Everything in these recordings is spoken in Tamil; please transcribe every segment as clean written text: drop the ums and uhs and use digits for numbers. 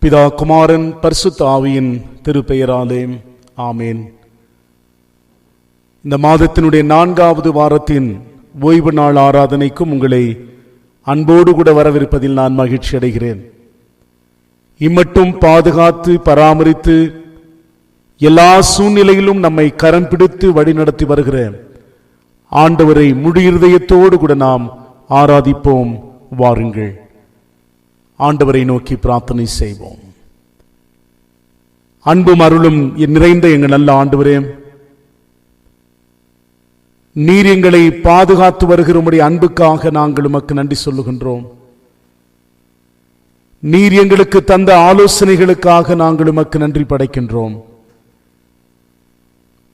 பிதா, குமாரன், பரிசுத்த ஆவியின் திருப்பெயராலே ஆமேன். இந்த மாதத்தினுடைய 4வது வாரத்தின் ஓய்வு நாள் ஆராதனைக்கும் உங்களை அன்போடு கூட வரவிருப்பதில் நான் மகிழ்ச்சி அடைகிறேன். இம்மட்டும் பாதுகாத்து பராமரித்து எல்லா சூழ்நிலையிலும் நம்மை கரம் பிடித்து வழிநடத்தி வருகிற ஆண்டவரை முழு இருதயத்தோடு கூட நாம் ஆராதிப்போம். வாருங்கள், ஆண்டவரை நோக்கி பிரார்த்தனை செய்வோம். அன்பும் அருளும் நிறைந்த எங்கள் நல்ல ஆண்டவரே, நீர் எங்களை பாதுகாத்து வருகிற உம்முடைய அன்புக்காக நாங்கள் உமக்கு நன்றி சொல்லுகின்றோம். நீர் எங்களுக்கு தந்த ஆலோசனைகளுக்காக நாங்கள் உமக்கு நன்றி படைக்கின்றோம்.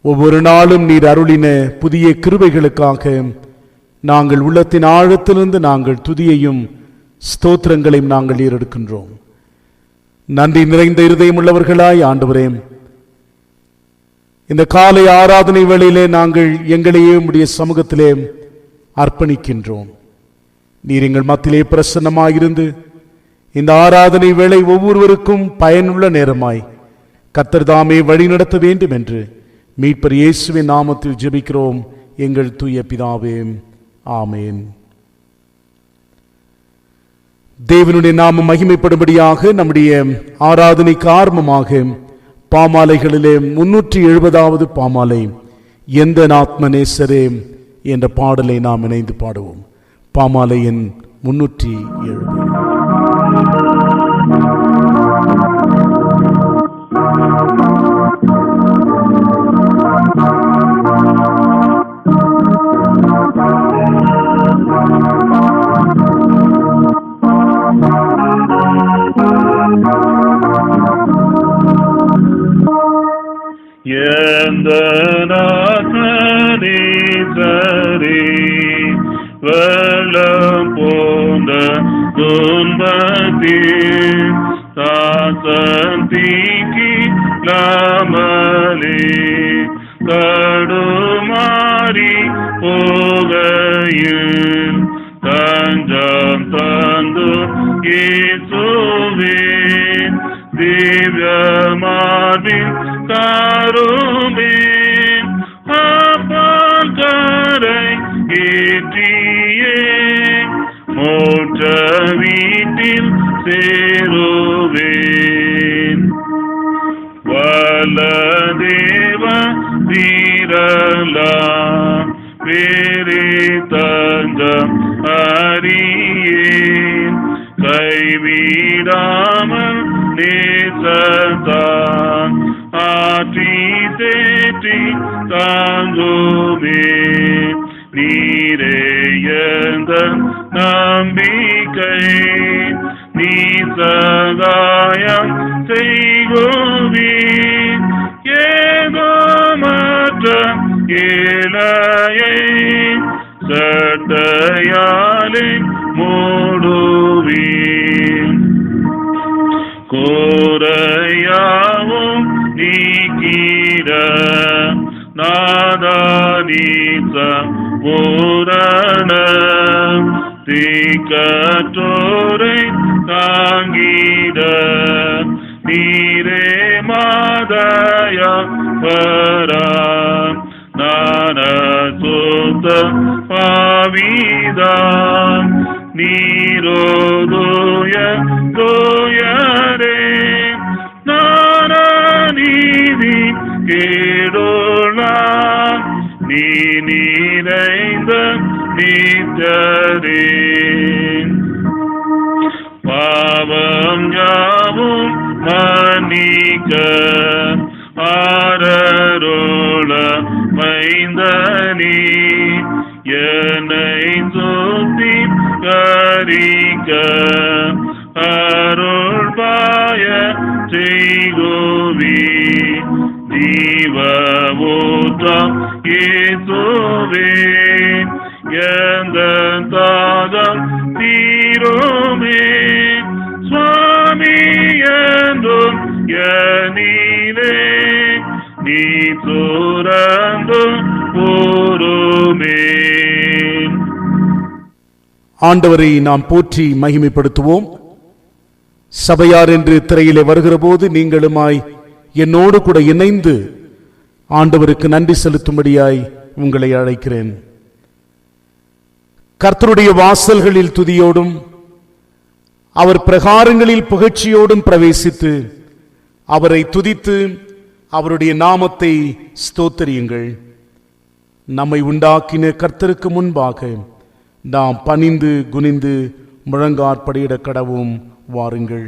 ஒவ்வொரு நாளும் நீர் அருளின புதிய கிருபைகளுக்காக நாங்கள் உள்ளத்தின் ஆழத்திலிருந்து நாங்கள் துதியையும் ஸ்தோத்திரங்களையும் நாங்கள் ஏறெடுக்கின்றோம். நன்றி நிறைந்த இருதயம் உள்ளவர்களாய் ஆண்டவரே, இந்த காலை ஆராதனை வேளையிலே நாங்கள் எங்களையே உம்முடைய சமூகத்திலே அர்ப்பணிக்கின்றோம். நீர் எங்கள் மத்தியிலே பிரசன்னமாயிருந்து இந்த ஆராதனை வேளை ஒவ்வொருவருக்கும் பயனுள்ள நேரமாய் கர்த்தர் தாமே வழி நடத்த வேண்டும் என்று மீட்பர் இயேசுவின் நாமத்தில் ஜெபிக்கிறோம் எங்கள் தூய பிதாவே, ஆமேன். தேவனுடைய நாமம் மகிமைப்படும்படியாக நம்முடைய ஆராதனைக்கு ஆரம்பமாக பாமாலைகளிலே 370வது பாமாலை எந்த ஆத்மநேசரே என்ற பாடலை நாம் இணைந்து பாடுவோம். பாமாலை எண் 370. வெள்ளம் போன்ற துன்பத்தில் தாசன் தீக்கி லாமலே கடுமாறி போகையில் தஞ்சம் தந்து இயேசுவே திவ்ய மார்பில் தாருமே அப்பல் கரை ஏற்றியே மோட்ச வீட்டில் சேருவேன். வல்ல தேவ தீரலா வேறே தஞ்சம் அறியேன் கைவிடாமல் நேசத்தான் ஆற்றி தேற்றி தாங்குவே. நீரே எங்கள் நம்பிக்கை, நீ சகாயம் செய்குவீர். ஏதோ மற்ற ஏழையை சட்டையாலே மூடுவீர். கோரையாவும் நீக்கிட நாதானீச பூரண தீக்கற்றோரை தாங்கிட நீரே மாதயா வரா. நான சுத்த பாவிதான் நீரோதோய தோயரே நான நீதி கேடோளா நீ நிறைந்த நீத்தரே. பாவம் யாவும் மன்னிக்க ஆரரோள மைந்தனே என்னை சுத்தி கரிக்க அருள் பாய செய்குவி. ஜீவ ஊற்றம் இயேசுவே எந்த தாகம் தீரோமே. சுவாமி என்றும் நீரே நீ துறந்து போருமே. ஆண்டவரை நாம் போற்றி மகிமைப்படுத்துவோம். சபையார் என்று திரையிலே வருகிற போது நீங்களுமாய் என்னோடு கூட இணைந்து ஆண்டவருக்கு நன்றி செலுத்தும்படியாய் உங்களை அழைக்கிறேன். கர்த்தருடைய வாசல்களில் துதியோடும் அவர் பிரகாரங்களில் புகழ்ச்சியோடும் பிரவேசித்து அவரை துதித்து அவருடைய நாமத்தை ஸ்தோத்திரியுங்கள். நம்மை உண்டாக்கின கர்த்தருக்கு முன்பாக நாம் பணிந்து குனிந்து முழங்காற்படியிட கடவும் வாருங்கள்.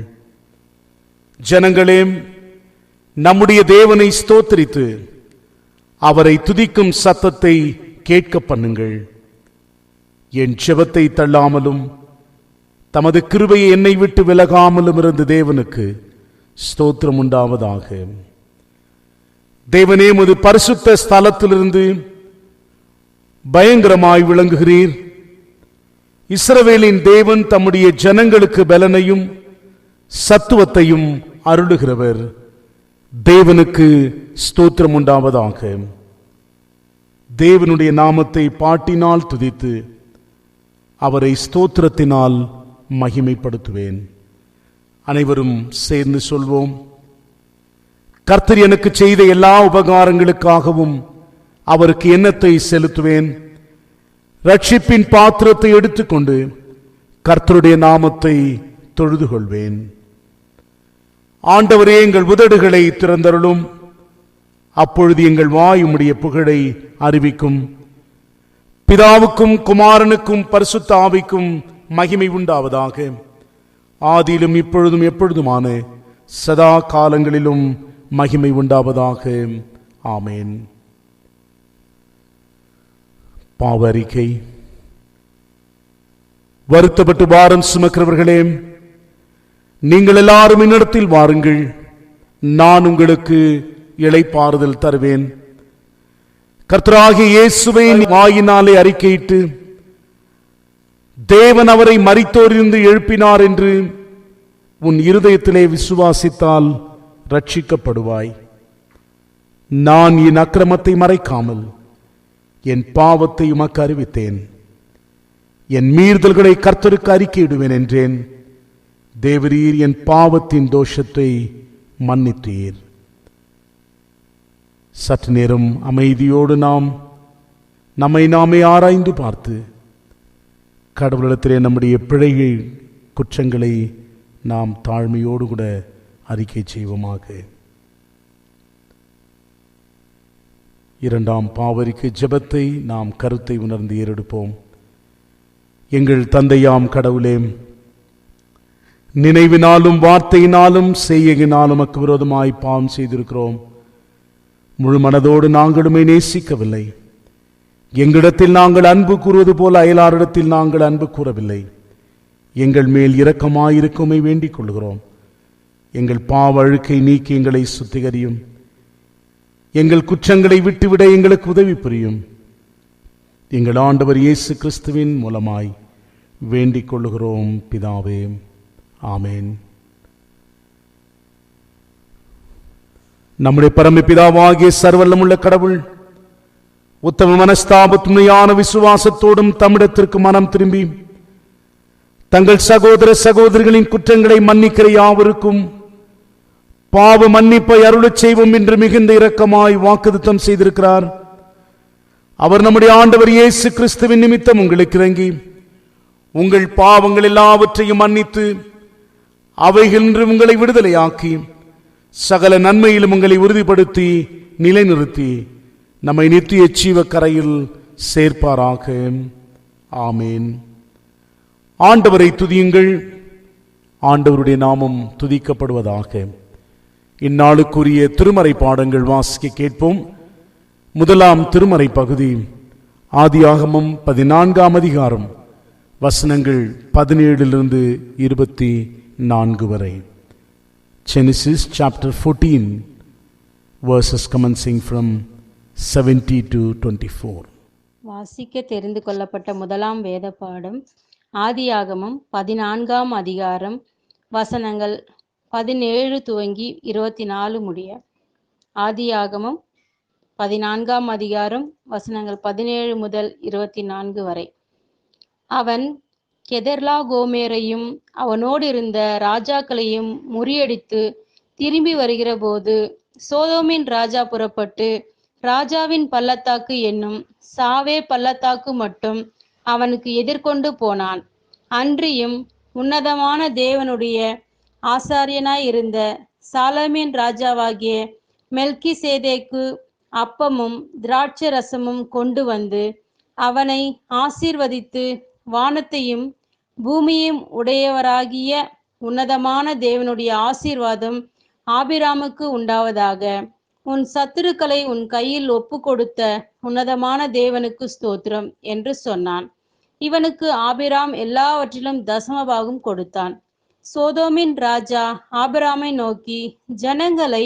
ஜனங்களே, நம்முடைய தேவனை ஸ்தோத்திரித்து அவரை துதிக்கும் சத்தத்தை கேட்க பண்ணுங்கள். என் ஜெபத்தை தள்ளாமலும் தமது கிருபையை என்னை விட்டு விலகாமலும் இருந்த தேவனுக்கு ஸ்தோத்திரம் உண்டாவதாக. தேவனே, உமது பரிசுத்த ஸ்தலத்திலிருந்து பயங்கரமாய் விளங்குகிறீர். இஸ்ரவேலின் தேவன் தம்முடைய ஜனங்களுக்கு பலனையும் சத்துவத்தையும் அருளுகிறவர். தேவனுக்கு ஸ்தோத்திரம் உண்டாவதாக. தேவனுடைய நாமத்தை பாட்டினால் துதித்து அவரை ஸ்தோத்திரத்தினால் மகிமைப்படுத்துவேன். அனைவரும் சேர்ந்து சொல்வோம். கர்த்தர் எனக்கு செய்த எல்லா உபகாரங்களுக்காகவும் அவருக்கு எண்ணத்தை செலுத்துவேன். ரட்சிப்பின் பாத்திரத்தை எடுத்துக்கொண்டு கர்த்தருடைய நாமத்தை தொழுது கொள்வேன். ஆண்டவரே, எங்கள் உதடுகளை திறந்தருளும். அப்பொழுது எங்கள் வாய் உம்முடைய புகழை அறிவிக்கும். பிதாவுக்கும் குமாரனுக்கும் பரிசுத்த ஆவிக்கும் மகிமை உண்டாவதாக. ஆதியிலும் இப்பொழுதும் எப்பொழுதுமான சதா காலங்களிலும் மகிமை உண்டாவதாக. ஆமேன். பாவ அறிக்கை. வருத்தப்பட்டு பாரம் சுமக்கிறவர்களே, நீங்கள் எல்லாரும் என்னிடத்தில் வாருங்கள், நான் உங்களுக்கு இளைப்பாறுதல் தருவேன். கர்த்தராகிய இயேசுவை வாயினாலே அறிக்கையிட்டு தேவன் அவரை மரித்தோரிலிருந்து எழுப்பினார் என்று உன் இருதயத்திலே விசுவாசித்தால் ரட்சிக்கப்படுவாய். நான் என் அக்கிரமத்தை மறைக்காமல் என் பாவத்தை உமக்கு அறிவித்தேன். என் மீறுதல்களை கர்த்தருக்கு அறிக்கையிடுவேன் என்றேன். தேவரீர் என் பாவத்தின் தோஷத்தை மன்னித்தீர். சற்று நேரம் அமைதியோடு நாம் நம்மை நாமே ஆராய்ந்து பார்த்து கடவுளிடத்திலே நம்முடைய பிழைகள் குற்றங்களை நாம் தாழ்மையோடு கூட அறிக்கை செய்வோமாக. இரண்டாம் பாவரிக்கு ஜெபத்தை நாம் கருத்தை உணர்ந்து ஏறெடுப்போம். எங்கள் தந்தையாம் கடவுளே, நினைவினாலும் வார்த்தையினாலும் செய்கையினாலும் உமக்கு விரோதமாய் பாவம் செய்திருக்கிறோம். முழு மனதோடு நாங்களுமே நேசிக்கவில்லை. எங்களிடத்தில் நாங்கள் அன்பு கூறுவது போல அயலாரிடத்தில் நாங்கள் அன்பு கூறவில்லை. எங்கள் மேல் இரக்கமாயிருக்குமை வேண்டிக் கொள்கிறோம். எங்கள் பாவ அழுக்கை நீக்கி எங்களை சுத்திகரியும். எங்கள் குற்றங்களை விட்டுவிட எங்களுக்கு உதவி புரியும். எங்கள் ஆண்டவர் இயேசு கிறிஸ்துவின் மூலமாய் வேண்டிக் கொள்கிறோம் பிதாவே. ஆமேன். நம்முடைய பரமபிதாவாகிய சர்வல்லமுள்ள கடவுள் உத்தம மனஸ்தாபத்துமையான விசுவாசத்தோடும் தம்மிடத்திற்கு மனம் திரும்பி தங்கள் சகோதர சகோதரிகளின் குற்றங்களை மன்னிக்கிற யாவருக்கும் பாவ மன்னிப்பை அருளச் செய்வோம் என்று மிகுந்த இரக்கமாய் வாக்குத்தத்தம் செய்திருக்கிறார். அவர் நம்முடைய ஆண்டவர் இயேசு கிறிஸ்துவின் நிமித்தம் உங்களுக்கு இறங்கி உங்கள் பாவங்கள் எல்லாவற்றையும் மன்னித்து அவைகளின்று உங்களை விடுதலையாக்கி சகல நன்மையிலும் உங்களை உறுதிப்படுத்தி நிலைநிறுத்தி நம்மை நித்திய ஜீவ கரையில் சேர்ப்பாராக. ஆமேன். ஆண்டவரை துதியுங்கள். ஆண்டவருடைய நாமம் துதிக்கப்படுவதாக. இந்நாளுக்குரிய திருமறை பாடங்கள் வாசிக்க கேட்போம். முதலாம் திருமறை பகுதி ஆதியாகமம் 14ஆம் அதிகாரம் வசனங்கள் 17 24 வரை. Genesis chapter 14 verses commencing from 70 to 24. வாசிக்க தெரிந்து கொள்ளப்பட்ட முதலாம் வேத பாடம் ஆதியாகமம் 14ஆம் அதிகாரம் வசனங்கள் 17 துவங்கி 24 முடிய. ஆதியாகமம் 14ஆம் அதிகாரம் வசனங்கள் 17 முதல் 24 வரை. அவன் கெதர்லா கோமேரையும் அவனோடு இருந்த ராஜாக்களையும் முறியடித்து திரும்பி வருகிற போது சோதோமின் ராஜா புறப்பட்டு ராஜாவின் பள்ளத்தாக்கு என்னும் சாவே பள்ளத்தாக்கு மட்டும் அவனுக்கு எதிர்கொண்டு போனான். அன்றியும் உன்னதமான தேவனுடைய ஆசாரியனாய் இருந்த சாலமேன் ராஜாவாகிய மெல்கிசேதேக்கு அப்பமும் திராட்சை ரசமும் கொண்டு வந்து அவனை ஆசீர்வதித்து, வானத்தையும் பூமியையும் உடையவராகிய உன்னதமான தேவனுடைய ஆசீர்வாதம் ஆபிராமுக்கு உண்டாவதாக. உன் சத்துருக்களை உன் கையில் ஒப்பு கொடுத்த உன்னதமான தேவனுக்கு ஸ்தோத்திரம் என்று சொன்னான். இவனுக்கு ஆபிராம் எல்லாவற்றிலும் தசமபாகம் கொடுத்தான். சோதோமின் ராஜா ஆபிராமை நோக்கி, ஜனங்களை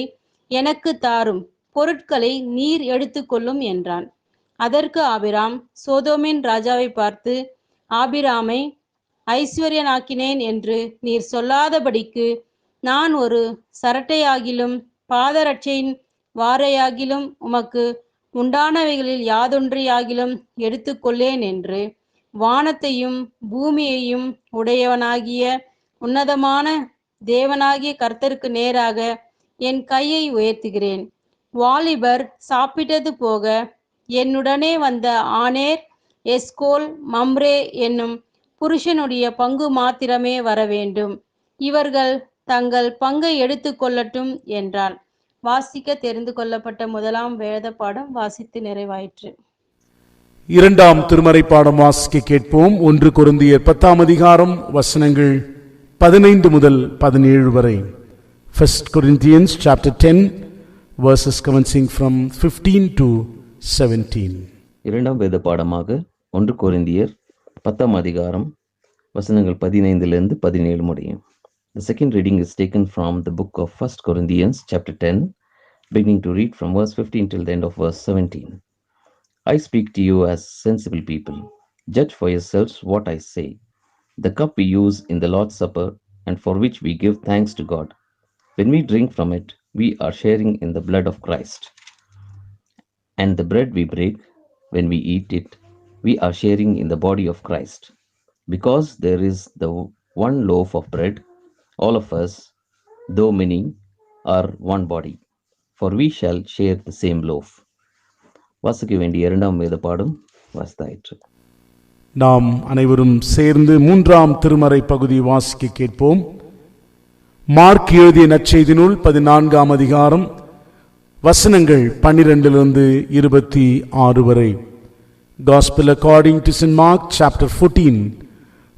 எனக்கு தாரும், பொருட்களை நீர் எடுத்துக்கொள்ளும் என்றான். அதற்கு ஆபிராம் சோதோமின் ராஜாவை பார்த்து, ஆபிராமை ஐஸ்வர்யனாக்கினேன் என்று நீர் சொல்லாதபடிக்கு நான் ஒரு சரட்டையாகிலும் பாதரட்சையின் வாரையாகிலும் உமக்கு உண்டானவைகளில் யாதொன்றையாகிலும் எடுத்துக்கொள்ளேன் என்று வானத்தையும் பூமியையும் உடையவனாகிய உன்னதமான தேவனாகிய கர்த்தருக்கு நேராக என் கையை உயர்த்துகிறேன். வாலிபர் சாப்பிட்டது போக என்னுடனே வந்த ஆனேர், எஸ்கோல், மம்ரே என்னும் புருஷனுடைய பங்கு மாத்திரமே வர வேண்டும். இவர்கள் தங்கள் பங்கை எடுத்துக்கொள்ளட்டும் என்றான். வாசிக்க தெரிந்து கொள்ளப்பட்ட முதலாம் வேத பாடம் வாசித்து நிறைவாயிற்று. இரண்டாம் திருமறை பாடம் வாசிக்க கேட்போம். 1 கொரிந்தியர் 10 அதிகாரம் வசனங்கள் 15 முதல் 17 வரை. 1 Corinthians chapter 10 verses commencing from 15 to 17. இரண்டாம் வேத பாடமாக 1 கொரிந்தியர் 10 அதிகாரம் வசனங்கள் 15 17 முடியும். The second reading is taken from the book of 1 Corinthians chapter 10, beginning to read from verse 15 till the end of verse 17. I speak to you as sensible people. Judge for yourselves what I say. The cup we use in the Lord's Supper, and for which we give thanks to God. When we drink from it, we are sharing in the blood of Christ. And the bread we break, when we eat it, we are sharing in the body of Christ. Because there is the one loaf of bread, all of us, though many, are one body, for we shall share the same loaf. வாசிக்க வேண்டிய இரண்டாம் வேத பாடம் வாசித்தாயிற்று. நாம் அனைவரும் சேர்ந்து 3ஆம் திருமறை பகுதி வாசிக்க கேட்போம். மார்க் எழுதிய நற்செய்தி நூல் 14ஆம் அதிகாரம் வசனங்கள் 12 26 வரை. Gospel according to St. Mark chapter 14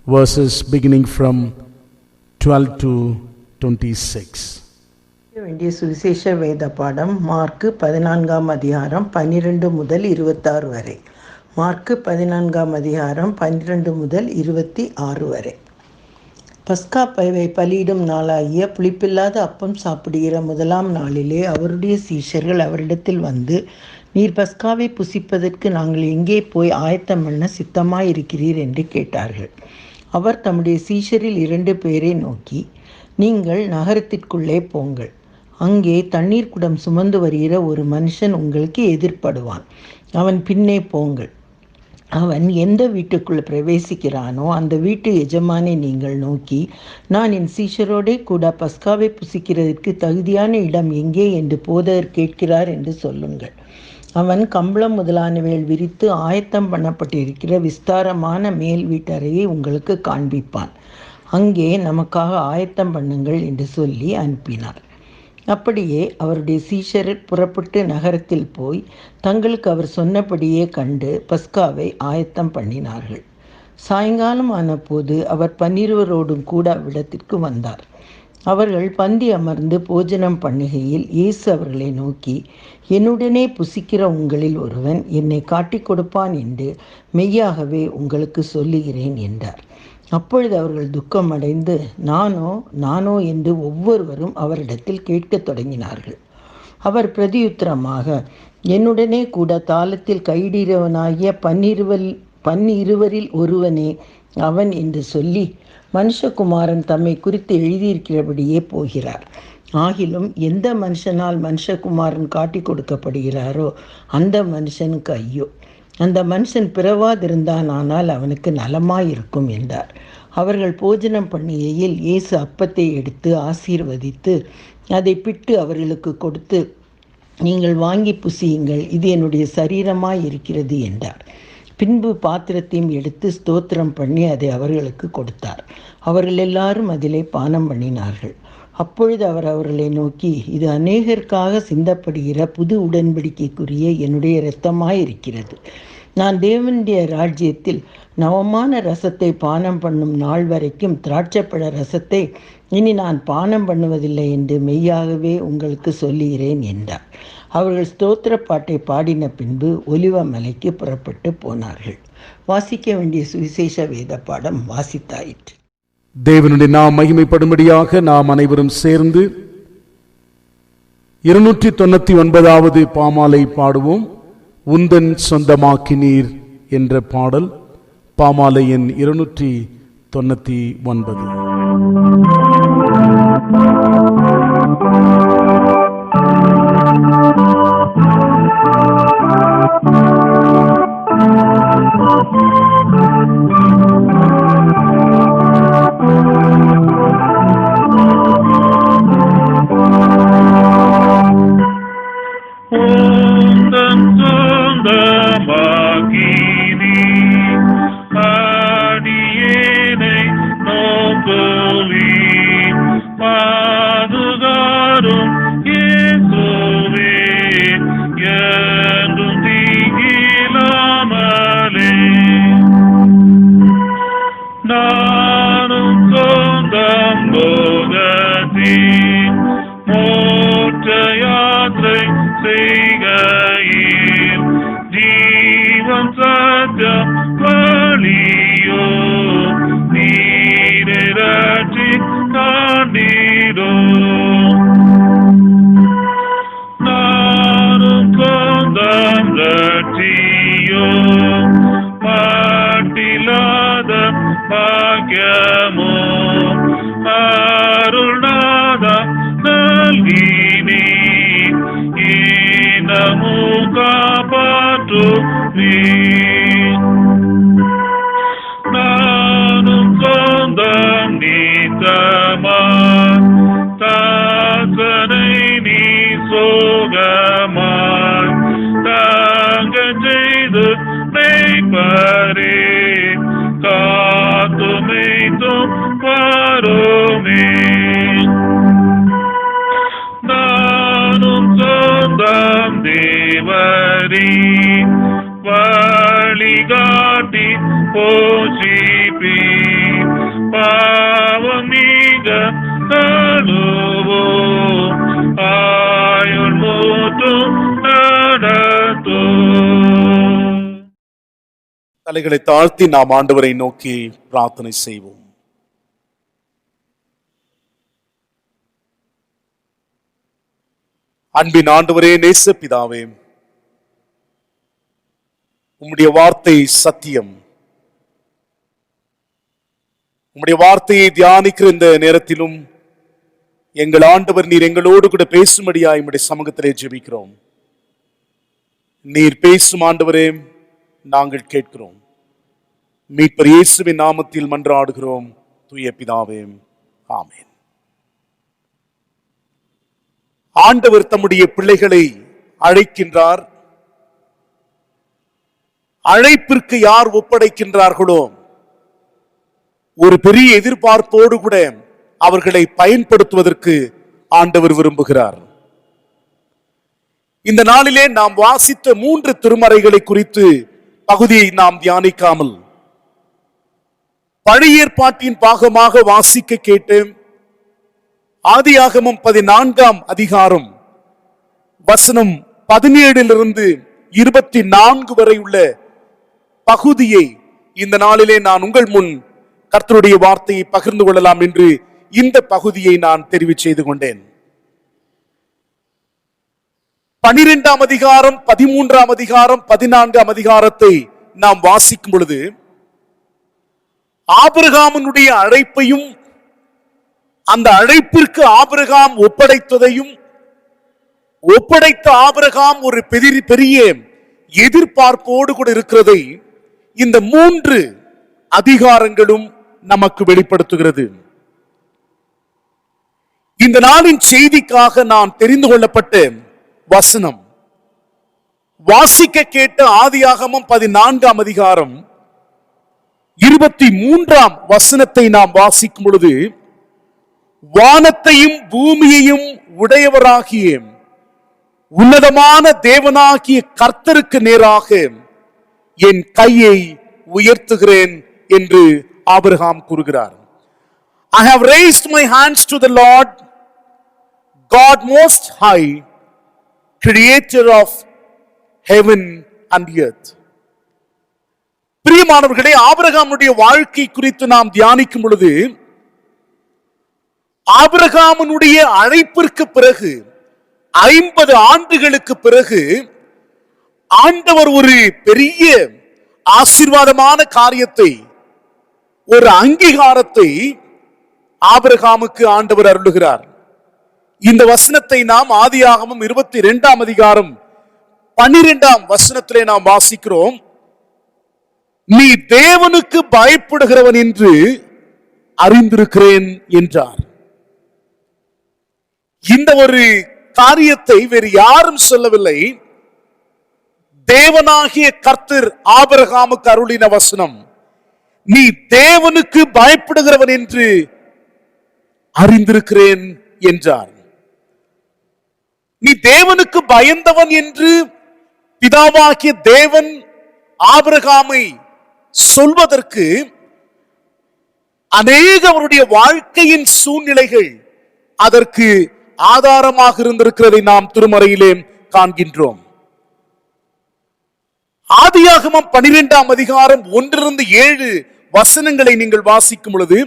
verses beginning from 12 to 26. வேண்டிய சுவிசேஷ வேத பாடம் மார்க்கு 14ஆம் அதிகாரம் 12 முதல் 26 வரை. மார்க்கு 14ஆம் அதிகாரம் 12 முதல் 26 வரை. பஸ்கா பலியிடும் நாளாகிய புளிப்பில்லாத அப்பம் சாப்பிடுகிற முதலாம் நாளிலே அவருடைய சீஷர்கள் அவரிடத்தில் வந்து, நீர் பஸ்காவை புசிப்பதற்கு நாங்கள் எங்கே போய் ஆயத்தம் பண்ண சித்தமாயிருக்கிறீர் என்று கேட்டார்கள். அவர் தம்முடைய சீஷரில் 2 பேரை நோக்கி, நீங்கள் நகரத்திற்குள்ளே போங்கள். அங்கே தண்ணீர் குடம் சுமந்து வருகிற ஒரு மனுஷன் உங்களுக்கு எதிர்ப்படுவான். அவன் பின்னே போங்கள். அவன் எந்த வீட்டுக்குள் பிரவேசிக்கிறானோ அந்த வீட்டு எஜமானை நீங்கள் நோக்கி, நான் என் சீஷரோடே கூட பஸ்காவை புசிக்கிறதற்கு தகுதியான இடம் எங்கே என்று போதகர் கேட்கிறார் என்று சொல்லுங்கள். அவன் கம்பளம் முதலானவைகள் விரித்து ஆயத்தம் பண்ணப்பட்டிருக்கிற விஸ்தாரமான மேல் வீட்டறையை உங்களுக்கு காண்பிப்பான். அங்கே நமக்காக ஆயத்தம் பண்ணுங்கள் என்று சொல்லி அனுப்பினார். அப்படியே அவருடைய சீஷர் புறப்பட்டு நகரத்தில் போய் தங்களுக்கு அவர் சொன்னபடியே கண்டு பஸ்காவை ஆயத்தம் பண்ணினார்கள். சாயங்காலம் ஆன போது அவர் 12 கூட அவ்விடத்திற்கு வந்தார். அவர்கள் பந்தி அமர்ந்து போஜனம் பண்ணுகையில் இயேசு அவர்களை நோக்கி, என்னுடனே புசிக்கிற உங்களில் ஒருவன் என்னை காட்டிக் கொடுப்பான் என்று மெய்யாகவே உங்களுக்கு சொல்லுகிறேன் என்றார். அப்பொழுது அவர்கள் துக்கமடைந்து நானோ என்று ஒவ்வொருவரும் அவரிடத்தில் கேட்கத் தொடங்கினார்கள். அவர் பிரதியுத்தரமாக, என்னுடனே கூட தாளத்தில் கையிடுகிறவனாகிய 12 ஒருவனே அவன் என்று சொல்லி, மனுஷகுமாரன் தம்மை குறித்து எழுதியிருக்கிறபடியே போகிறார். ஆகிலும் எந்த மனுஷனால் மனுஷகுமாரன் காட்டி கொடுக்கப்படுகிறாரோ அந்த மனுஷனுக்கு ஐயோ. அந்த மனுஷன் பிறவாதிருந்தானால் அவனுக்கு நலமாயிருக்கும் என்றார். அவர்கள் போஜனம் பண்ணுகையில் இயேசு அப்பத்தை எடுத்து ஆசீர்வதித்து அதை பிட்டு அவர்களுக்கு கொடுத்து, நீங்கள் வாங்கி புசியுங்கள், இது என்னுடைய சரீரமாய் இருக்கிறது என்றார். பின்பு பாத்திரத்தையும் எடுத்து ஸ்தோத்திரம் பண்ணி அதை அவர்களுக்கு கொடுத்தார். அவர்கள் எல்லாரும் அதிலே பானம் பண்ணினார்கள். அப்பொழுது அவர் அவர்களை நோக்கி, இது அநேகருக்காக சிந்தப்படுகிற புது உடன்படிக்கைக்குரிய என்னுடைய இரத்தமாயிருக்கிறது. நான் தேவனுடைய ராஜ்யத்தில் நவமான ரசத்தை பானம் பண்ணும் நாள் வரைக்கும் திராட்சைப்பழ ரசத்தை இனி நான் பானம் பண்ணுவதில்லை என்று மெய்யாகவே உங்களுக்கு சொல்லுகிறேன் என்றார். அவர்கள் ஸ்தோத்திர பாட்டை பாடின பின்பு ஒலிவ மலைக்கு புறப்பட்டு போனார்கள். வாசிக்க வேண்டிய சுவிசேஷ வேத பாடம் வாசித்தாயிற்று. தேவனுடைய நாம் மகிமைப்படும்படியாக நாம் அனைவரும் சேர்ந்து 299வது பாமாலை பாடுவோம். உந்தன் சொந்தமாக்கினீர் என்ற பாடல், பாமாலை எண் 299. உந்தன் சொந்தமாக்கினீ அடியேனை நோக்குவீர். பாதுகாரும் இயேசுவே, என்றும் தீங்கில்லாமலே நானும் சொந்தம் லோகத்தில் மோட்ச யாத்திரை செய்கையில் ஜீவன் சத்தியம் வழியோ நீரை ரட்சி காண்டீரோ. நானும் சொந்தம் ரட்சியோ பாட்டிலாத பாக்கியமோ அருள்நாத நல்கினீ இனமு காப்பாற்றுவே. நானும் சொந்தம் நீத்தமா தாசனை நீ சோகமா தாங்க செய்து மெய்ப்பரே காத்துமைத்தும் பாரோமே. நானும் சொந்தம் தேவரே வழிகாட்டி போஷிப்பி பாவம் நீங்க தழுவோ ஆயுள் மூட்டும் நடத்தோ. தலைகளை தாழ்த்தி நாம் ஆண்டவரை நோக்கி பிரார்த்தனை செய்வோம். அன்பின் ஆண்டவரே, நேச பிதாவே, உம்முடைய வார்த்தை சத்தியம். உம்முடைய வார்த்தையை தியானிக்கிற இந்த நேரத்திலும் எங்கள் ஆண்டவர் நீர் எங்களோடு கூட பேசும்படியாய் உம்முடைய சமூகத்திலே ஜெபிக்கிறோம். நீர் பேசும் ஆண்டவரே, நாங்கள் கேட்கிறோம். மீட்பர் இயேசுவின் நாமத்தில் மன்றாடுகிறோம் தூய பிதாவே, ஆமென். ஆண்டவர் தம்முடைய பிள்ளைகளை அழைக்கின்றார். அழைப்பிற்கு யார் ஒப்படைக்கின்றார்களோ ஒரு பெரிய எதிர்பார்ப்போடு கூட அவர்களை பயன்படுத்துவதற்கு ஆண்டவர் விரும்புகிறார். இந்த நாளிலே நாம் வாசித்த 3 திருமறைகளை குறித்து பகுதியை நாம் தியானிக்காமல் பழைய ஏற்பாட்டின் பாகமாக வாசிக்க கேட்டேன். ஆதியாகமம் 14ஆம் அதிகாரம் வசனம் 17 24 வரை உள்ள பகுதியை இந்த நாளிலே நான் உங்கள் முன் கர்த்தருடைய வார்த்தையை பகிர்ந்து கொள்ளலாம் என்று இந்த பகுதியை நான் தெரிவு செய்து கொண்டேன். 12ஆம் அதிகாரம், 13ஆம் அதிகாரம், 14ஆம் அதிகாரத்தை நாம் வாசிக்கும் பொழுது ஆபிரகாமினுடைய அழைப்பையும் அந்த அழைப்பிற்கு ஆபிரகாம் ஒப்படைத்ததையும், ஒப்படைத்த ஆபிரகாம் ஒரு பெரிய எதிர்பார்ப்போடு கூட இருக்கிறதை இந்த 3 அதிகாரங்களும் நமக்கு வெளிப்படுத்துகிறது. இந்த நாளின் செய்திக்காக நான் தெரிந்து கொள்ளப்பட்ட வசனம் வாசிக்க கேட்ட ஆதியாகமம் 14ஆம் அதிகாரம் 23ஆம் வசனத்தை நாம் வாசிக்கும் பொழுது, வானத்தையும் பூமியையும் உடையவராகிய உன்னதமான தேவனாகிய கர்த்தருக்கு நேராக என் கையை உயர்த்துகிறேன் என்று ஆபிரகாம் கூறுகிறார். I have raised my hands to the Lord, God most high, creator of heaven and earth. பிரியமானவர்களே, ஆபிரகாமுடைய வாழ்க்கை குறித்து நாம் தியானிக்கும் பொழுது, ஆபிரகாமுடைய அழைப்பிற்கு பிறகு 50 ஆண்டுகளுக்கு பிறகு ஆண்டவர் ஒரு பெரிய ஆசீர்வாதமான காரியத்தை, ஒரு அங்கீகாரத்தை ஆபிரகாமுக்கு ஆண்டவர் அருளுகிறார். இந்த வசனத்தை நாம் ஆதியாகமம் 22ஆம் அதிகாரம் 12ஆம் வசனத்திலே நாம் வாசிக்கிறோம். நீ தேவனுக்கு பயப்படுகிறவன் என்று அறிந்திருக்கிறேன் என்றார். இந்த ஒரு காரியத்தை வேறு யாரும் சொல்லவில்லை, தேவனாகிய கர்த்தர் ஆபிரகாமுக்கு அருளின வசனம். நீ தேவனுக்கு பயப்படுகிறவன் என்று அறிந்திருக்கிறேன் என்றார். நீ தேவனுக்கு பயந்தவன் என்று பிதாவாகிய தேவன் ஆபிரகாமை சொல்வதற்கு அநேகவருடைய வாழ்க்கையின் சூழ்நிலைகள் அதற்கு ஆதாரமாக இருந்திருக்கிறதை நாம் திருமறையிலே காண்கின்றோம். ஆதியாகமம் 12ஆம் அதிகாரம் 1-7 வசனங்களை நீங்கள் வாசிக்கும் பொழுது,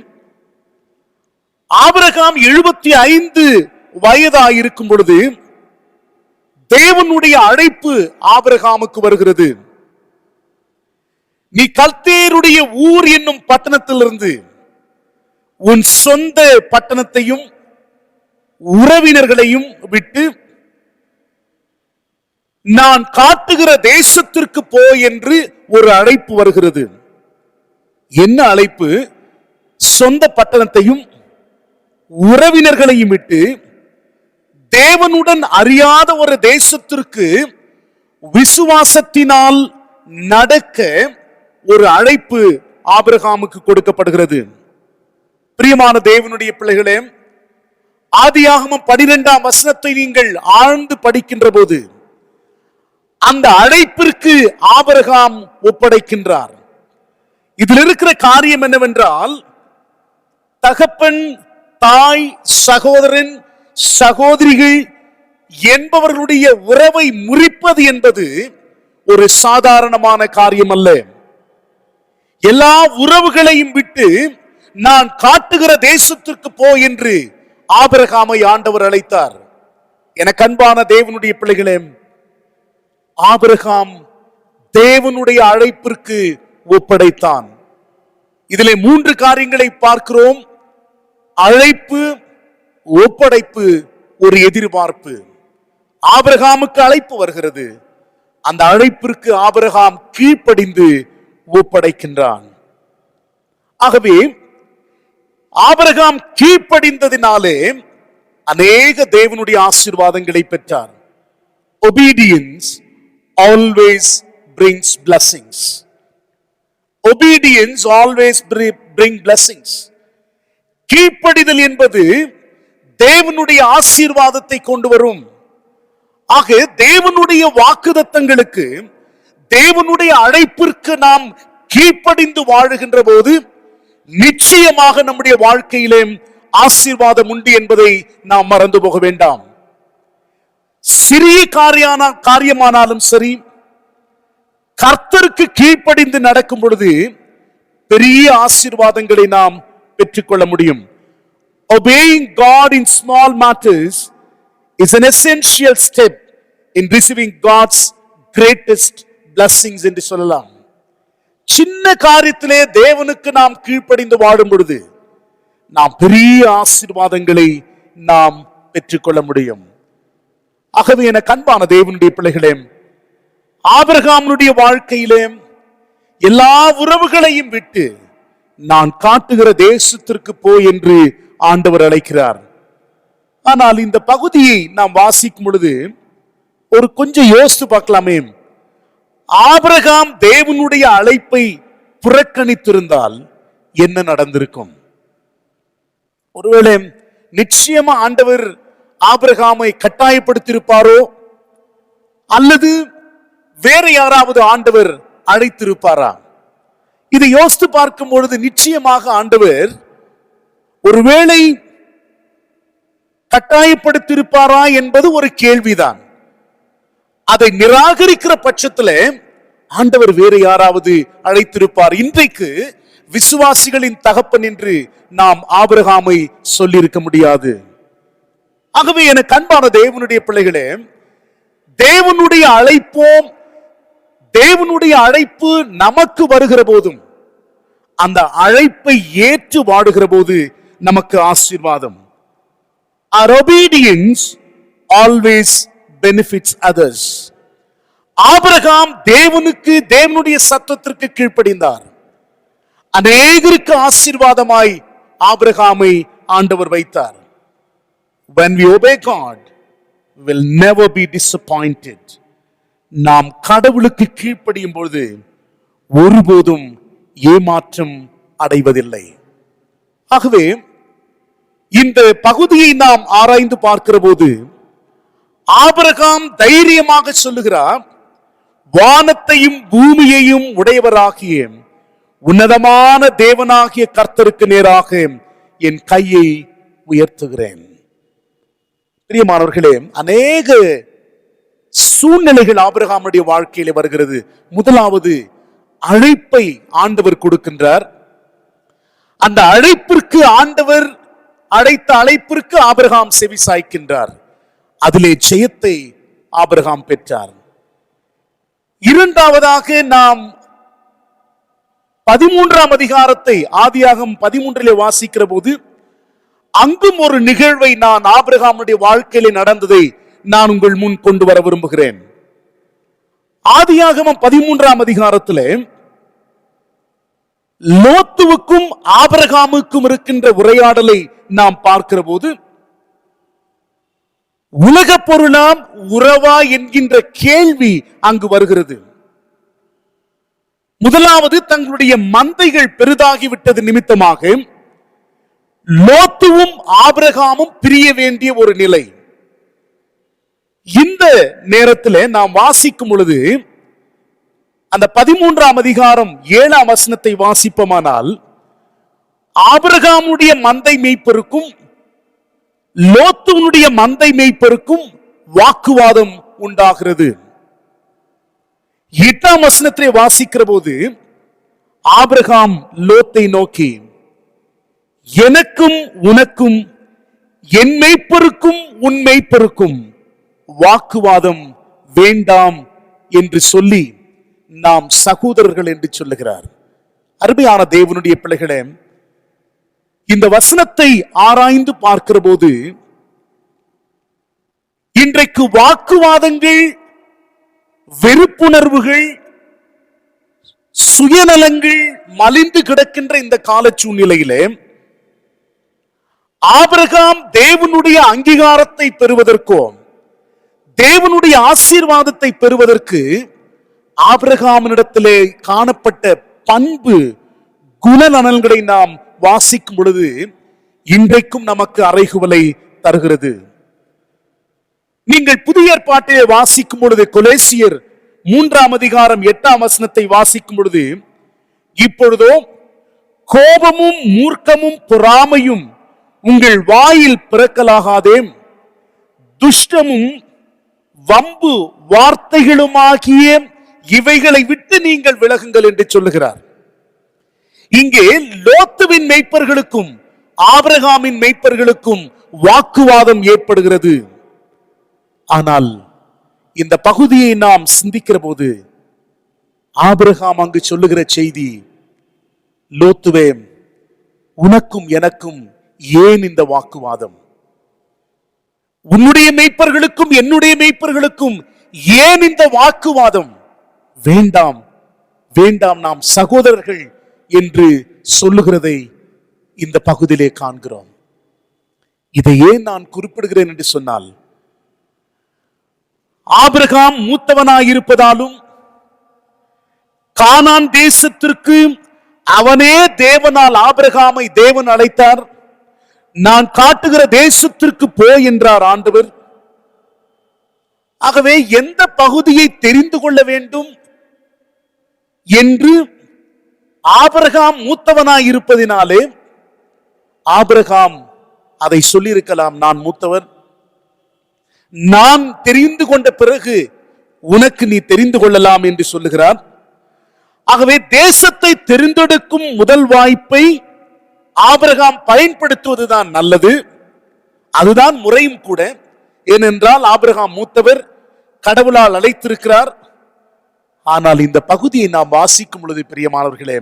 ஆபிரகாம் 75 வயதாயிருக்கும் பொழுது தேவனுடைய அழைப்பு ஆபிரகாமுக்கு வருகிறது. நீ கல்தேருடைய ஊர் என்னும் பட்டணத்திலிருந்து உன் சொந்த பட்டணத்தையும் உறவினர்களையும் விட்டு நான் காட்டுகிற தேசத்திற்கு போ என்று ஒரு அழைப்பு வருகிறது. என்ன அழைப்பு? சொந்த பட்டணத்தையும் உறவினர்களையும் விட்டு தேவனுடன் அறியாத ஒரு தேசத்திற்கு விசுவாசத்தினால் நடக்க ஒரு அழைப்பு ஆபிரகாமுக்கு கொடுக்கப்படுகிறது. பிரியமான தேவனுடைய பிள்ளைகளே, ஆதியாகமம் 12ஆம் வசனத்தை நீங்கள் ஆழ்ந்து படிக்கின்ற போது அந்த அழைப்பிற்கு ஆபிரகாம் ஒப்படைக்கின்றார். இதில் இருக்கிற காரியம் என்னவென்றால், தகப்பன், தாய், சகோதரன், சகோதரிகள் என்பவர்களுடைய உறவை முறிப்பது என்பது ஒரு சாதாரணமான காரியம் அல்ல. எல்லா உறவுகளையும் விட்டு நான் காட்டுகிற தேசத்திற்கு போ என்று ஆபிரகாமை ஆண்டவர் அழைத்தார். எனக்கு அன்பான தேவனுடைய பிள்ளைகளே, ஆபிரகாம் தேவனுடைய அழைப்பிற்கு ஒப்படைத்தான். இதிலே 3 காரியங்களை பார்க்கிறோம். அழைப்பு, ஒப்படைப்பு, ஒரு எதிர்பார்ப்பு. ஆபிரகாமுக்கு அழைப்பு வருகிறது. அந்த அழைப்பிற்கு ஆபிரகாம் கீழ்ப்படிந்து ஒப்படைக்கின்றான். ஆகவே ஆபிரகாம் கீழ்ப்படிந்ததினாலே அநேக தேவனுடைய ஆசீர்வாதங்களை பெற்றார். Obedience always brings blessings. Obedience always bring blessings. கீழ்ப்படிதல் என்பது தேவனுடைய ஆசீர்வாதத்தை கொண்டு வரும். ஆக தேவனுடைய வாக்குத்தத்தங்களுக்கு, தேவனுடைய அழைப்பிற்கு நாம் கீழ்ப்படிந்து வாழுகின்ற போது நிச்சயமாக நம்முடைய வாழ்க்கையிலே ஆசீர்வாதம் உண்டு என்பதை நாம் மறந்து போக வேண்டாம். சிறிய காரியமானாலும் சரி, கர்த்தருக்கு கீழ்ப்படிந்து நடக்கும் பொழுது பெரிய ஆசீர்வாதங்களை நாம் பெற்றுக்கொள்ள முடியும். Obeying God in small matters is an essential step in receiving God's greatest blessings என்று சொல்லலாம். சின்ன காரியத்திலே தேவனுக்கு நாம் கீழ்ப்படிந்து வாழும் பொழுது நாம் பெரிய ஆசீர்வாதங்களை நாம் பெற்றுக்கொள்ள முடியும். ஆகவே எனக்கு அன்பான தேவனுடைய பிள்ளைகளே, ஆபிரகாமுடைய வாழ்க்கையிலே எல்லா உறவுகளையும் விட்டு நான் காட்டுகிற தேசத்திற்கு போ என்று ஆண்டவர் அழைக்கிறார். ஆனால் இந்த பகுதியை நாம் வாசிக்கும் பொழுது ஒரு கொஞ்சம் யோசித்து பார்க்கலாமே. ஆபிரகாம் தேவனுடைய அழைப்பை புறக்கணித்திருந்தால் என்ன நடந்திருக்கும்? ஒருவேளை நிச்சயமா ஆண்டவர் ஆபிரகாமை கட்டாயப்படுத்தியிருப்பாரோ அல்லது வேற யாராவது ஆண்டவர் அழைத்திருப்பாரா? இதை யோசித்து பார்க்கும் பொழுது நிச்சயமாக ஆண்டவர் ஒருவேளை கட்டாயப்படுத்தியிருப்பாரா என்பது ஒரு கேள்விதான். அதை நிராகரிக்கிற பட்சத்தில் ஆண்டவர் வேறு யாராவது அழைத்திருப்பார். இன்றைக்கு விசுவாசிகளின் தகப்பன் என்று நாம் ஆபிரகாமை சொல்லியிருக்க முடியாது. ஆகவே எனக்கு அன்பான தேவனுடைய பிள்ளைகளே, தேவனுடைய அழைப்போம், தேவனுடைய அழைப்பு நமக்கு வருகிற போதும் அந்த அழைப்பை ஏற்று வாடுகிற போது நமக்கு ஆசீர்வாதம். Our obedience always benefits others. Abraham தேவனுக்கு, தேவனுடைய சத்தத்திற்கு கீழ்ப்படிந்தார். அநேகருக்கு ஆசீர்வாதமாய் ஆபிரகாமை ஆண்டவர் வைத்தார். When we obey God, we will never be disappointed. நாம் கடவுளுக்கு கீழ்ப்படியும் பொழுது ஒருபோதும் ஏமாற்றம் அடைவதில்லை. ஆகவே இந்த பகுதியை நாம் ஆராய்ந்து பார்க்கிற போது ஆபிரகாம் தைரியமாக சொல்லுகிறார், வானத்தையும் பூமியையும் உடையவராகிய உன்னதமான தேவனாகிய கர்த்தருக்கு நேராக என் கையை உயர்த்துகிறேன். பிரியமானவர்களே, அநேக சூழ்நிலைகள் ஆபிரகாமுடைய வாழ்க்கையில வருகிறது. முதலாவது அழைப்பை ஆண்டவர் கொடுக்கின்றார். அந்த அழைப்பிற்கு ஆண்டவர் அழைத்த அழைப்பிற்கு ஆபிரகாம் செவி சாய்க்கின்றார். அதிலே ஜெயத்தை ஆபிரகாம் பெற்றார். இரண்டாவதாக நாம் 13ஆம் அதிகாரத்தை ஆதியாகமம் 13 வாசிக்கிற போது அங்கும் ஒரு நிகழ்வை நான் ஆபிரகாமுடைய வாழ்க்கையிலே நடந்ததை நான் உங்கள் முன் கொண்டு வர விரும்புகிறேன். ஆதியாகமம் 13ஆம் அதிகாரத்திலே லோத்துவுக்கும் ஆபிரகாமுக்கும் இருக்கின்ற உரையாடலை நாம் பார்க்கிற போது உலக பொருளாம் உறவா என்கின்ற கேள்வி அங்கு வருகிறது. முதலாவது, தங்களுடைய மந்தைகள் பெரிதாகிவிட்டது நிமித்தமாக லோத்துவும் ஆபிரகாமும் பிரிய வேண்டிய ஒரு நிலை. இந்த நேரத்தில் நாம் வாசிக்கும் பொழுது அந்த 13ஆம் அதிகாரம் 7ஆம் வசனத்தை வாசிப்போமானால், ஆபிரகாமுடைய மந்தை மேய்ப்பருக்கும் லோத்துவனுடைய மந்தை மேய்ப்பருக்கும் வாக்குவாதம் உண்டாகிறது. 8ஆம் வசனத்தை வாசிக்கிற போது ஆபிரகாம் லோத்தை நோக்கி, எனக்கும் உனக்கும் என் மேய்ப்பருக்கும் உன் மேய்ப்பருக்கும் வாக்குவாதம் வேண்டாம் என்று சொல்லி நாம் சகோதரர்கள் என்று சொல்லுகிறார். அருமையான தேவனுடைய பிள்ளைகளே, இந்த வசனத்தை ஆராய்ந்து பார்க்கிற போது இன்றைக்கு வாக்குவாதங்கள், வெறுப்புணர்வுகள், சுயநலங்கள் மலிந்து கிடக்கின்ற இந்த கால சூழ்நிலையிலே ஆபிரகாம் தேவனுடைய அங்கீகாரத்தை பெறுவதற்கோ தேவனுடைய ஆசீர்வாதத்தை பெறுவதற்கு ஆபிரகாமினிடத்திலே காணப்பட்ட பண்பு, குணநலன்களை நாம் வாசிக்கும் பொழுது இன்றைக்கும் நமக்கு அறைகூவலை தருகிறது. நீங்கள் புதிய ஏற்பாட்டிலே வாசிக்கும் பொழுது கொலேசியர் 3ஆம் அதிகாரம் 8ஆம் வசனத்தை வாசிக்கும் பொழுது, இப்பொழுதோ கோபமும் மூர்க்கமும் பொறாமையும் உங்கள் வாயில் பிறக்கலாகாதே, துஷ்டமும் வம்பு வார்த்தைகளுமாகிய இவைகளை விட்டு நீங்கள் விலகுங்கள் என்று சொல்லுகிறார். இங்கே லோத்துவின் மேய்ப்பர்களுக்கும் ஆபிரகாமின் மேய்ப்பர்களுக்கும் வாக்குவாதம் ஏற்படுகிறது. ஆனால் இந்த பகுதியை நாம் சிந்திக்கிற போது ஆபிரகாம் அங்கு சொல்லுகிற செய்தி, லோத்துவே, உனக்கும் எனக்கும் ஏன் இந்த வாக்குவாதம்? உன்னுடைய மேய்ப்பர்களுக்கும் என்னுடைய மேய்ப்பர்களுக்கும் ஏன் இந்த வாக்குவாதம்? வேண்டாம் வேண்டாம் நாம் சகோதரர்கள் என்று சொல்லுகிறதை இந்த பகுதியிலே காண்கிறோம். இதை ஏன் நான் குறிப்பிடுகிறேன் என்று சொன்னால், ஆபிரகாம் மூத்தவனாயிருப்பதாலும் கானான் தேசத்திற்கு அவனே தேவனால் ஆபிரகாமை தேவன் அழைத்தார். நான் காட்டுகிற தேசத்திற்கு போ என்றார் ஆண்டவர். ஆகவே எந்த பகுதியை தெரிந்து கொள்ள வேண்டும் என்று ஆபிரகாம் மூத்தவனாயிருப்பதினாலே ஆபிரகாம் அதை சொல்லியிருக்கலாம், நான் மூத்தவர், நான் தெரிந்து கொண்ட பிறகு உனக்கு நீ தெரிந்து கொள்ளலாம் என்று சொல்லுகிறார். ஆகவே தேசத்தை தெரிந்தெடுக்கும் முதல் வாய்ப்பை ஆபிரகாம் பயன்படுத்துவதுதான் நல்லது, அதுதான் முறையும் கூட. ஏனென்றால் ஆபிரகாம் மூத்தவர், கடவுளால் அழைத்திருக்கிறார். ஆனால் இந்த பகுதியை நாம் வாசிக்கும் பொழுது பிரியமானவர்களே,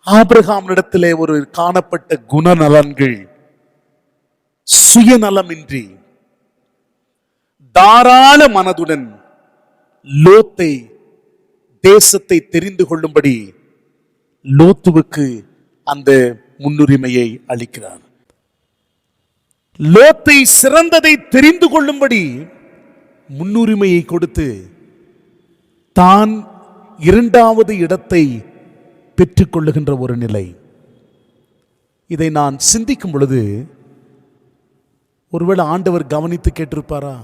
ஆபிரகாமிடத்திலே ஒரு காணப்பட்ட குணநலன்கள் சுயநலமின்றி தாராள மனதுடன் லோத்தை தேசத்தை தெரிந்து கொள்ளும்படி லோத்துவுக்கு அந்த முன்னுரிமையை அளிக்கிறார். லோத்தை சிறந்ததை தெரிந்து கொள்ளும்படி முன்னுரிமையை கொடுத்து தான் இரண்டாவது இடத்தை பெற்றுக் கொள்ளுகின்ற ஒரு நிலை. இதை நான் சிந்திக்கும் பொழுது ஒருவேளை ஆண்டவர் கவனித்து கேட்டிருப்பாரா?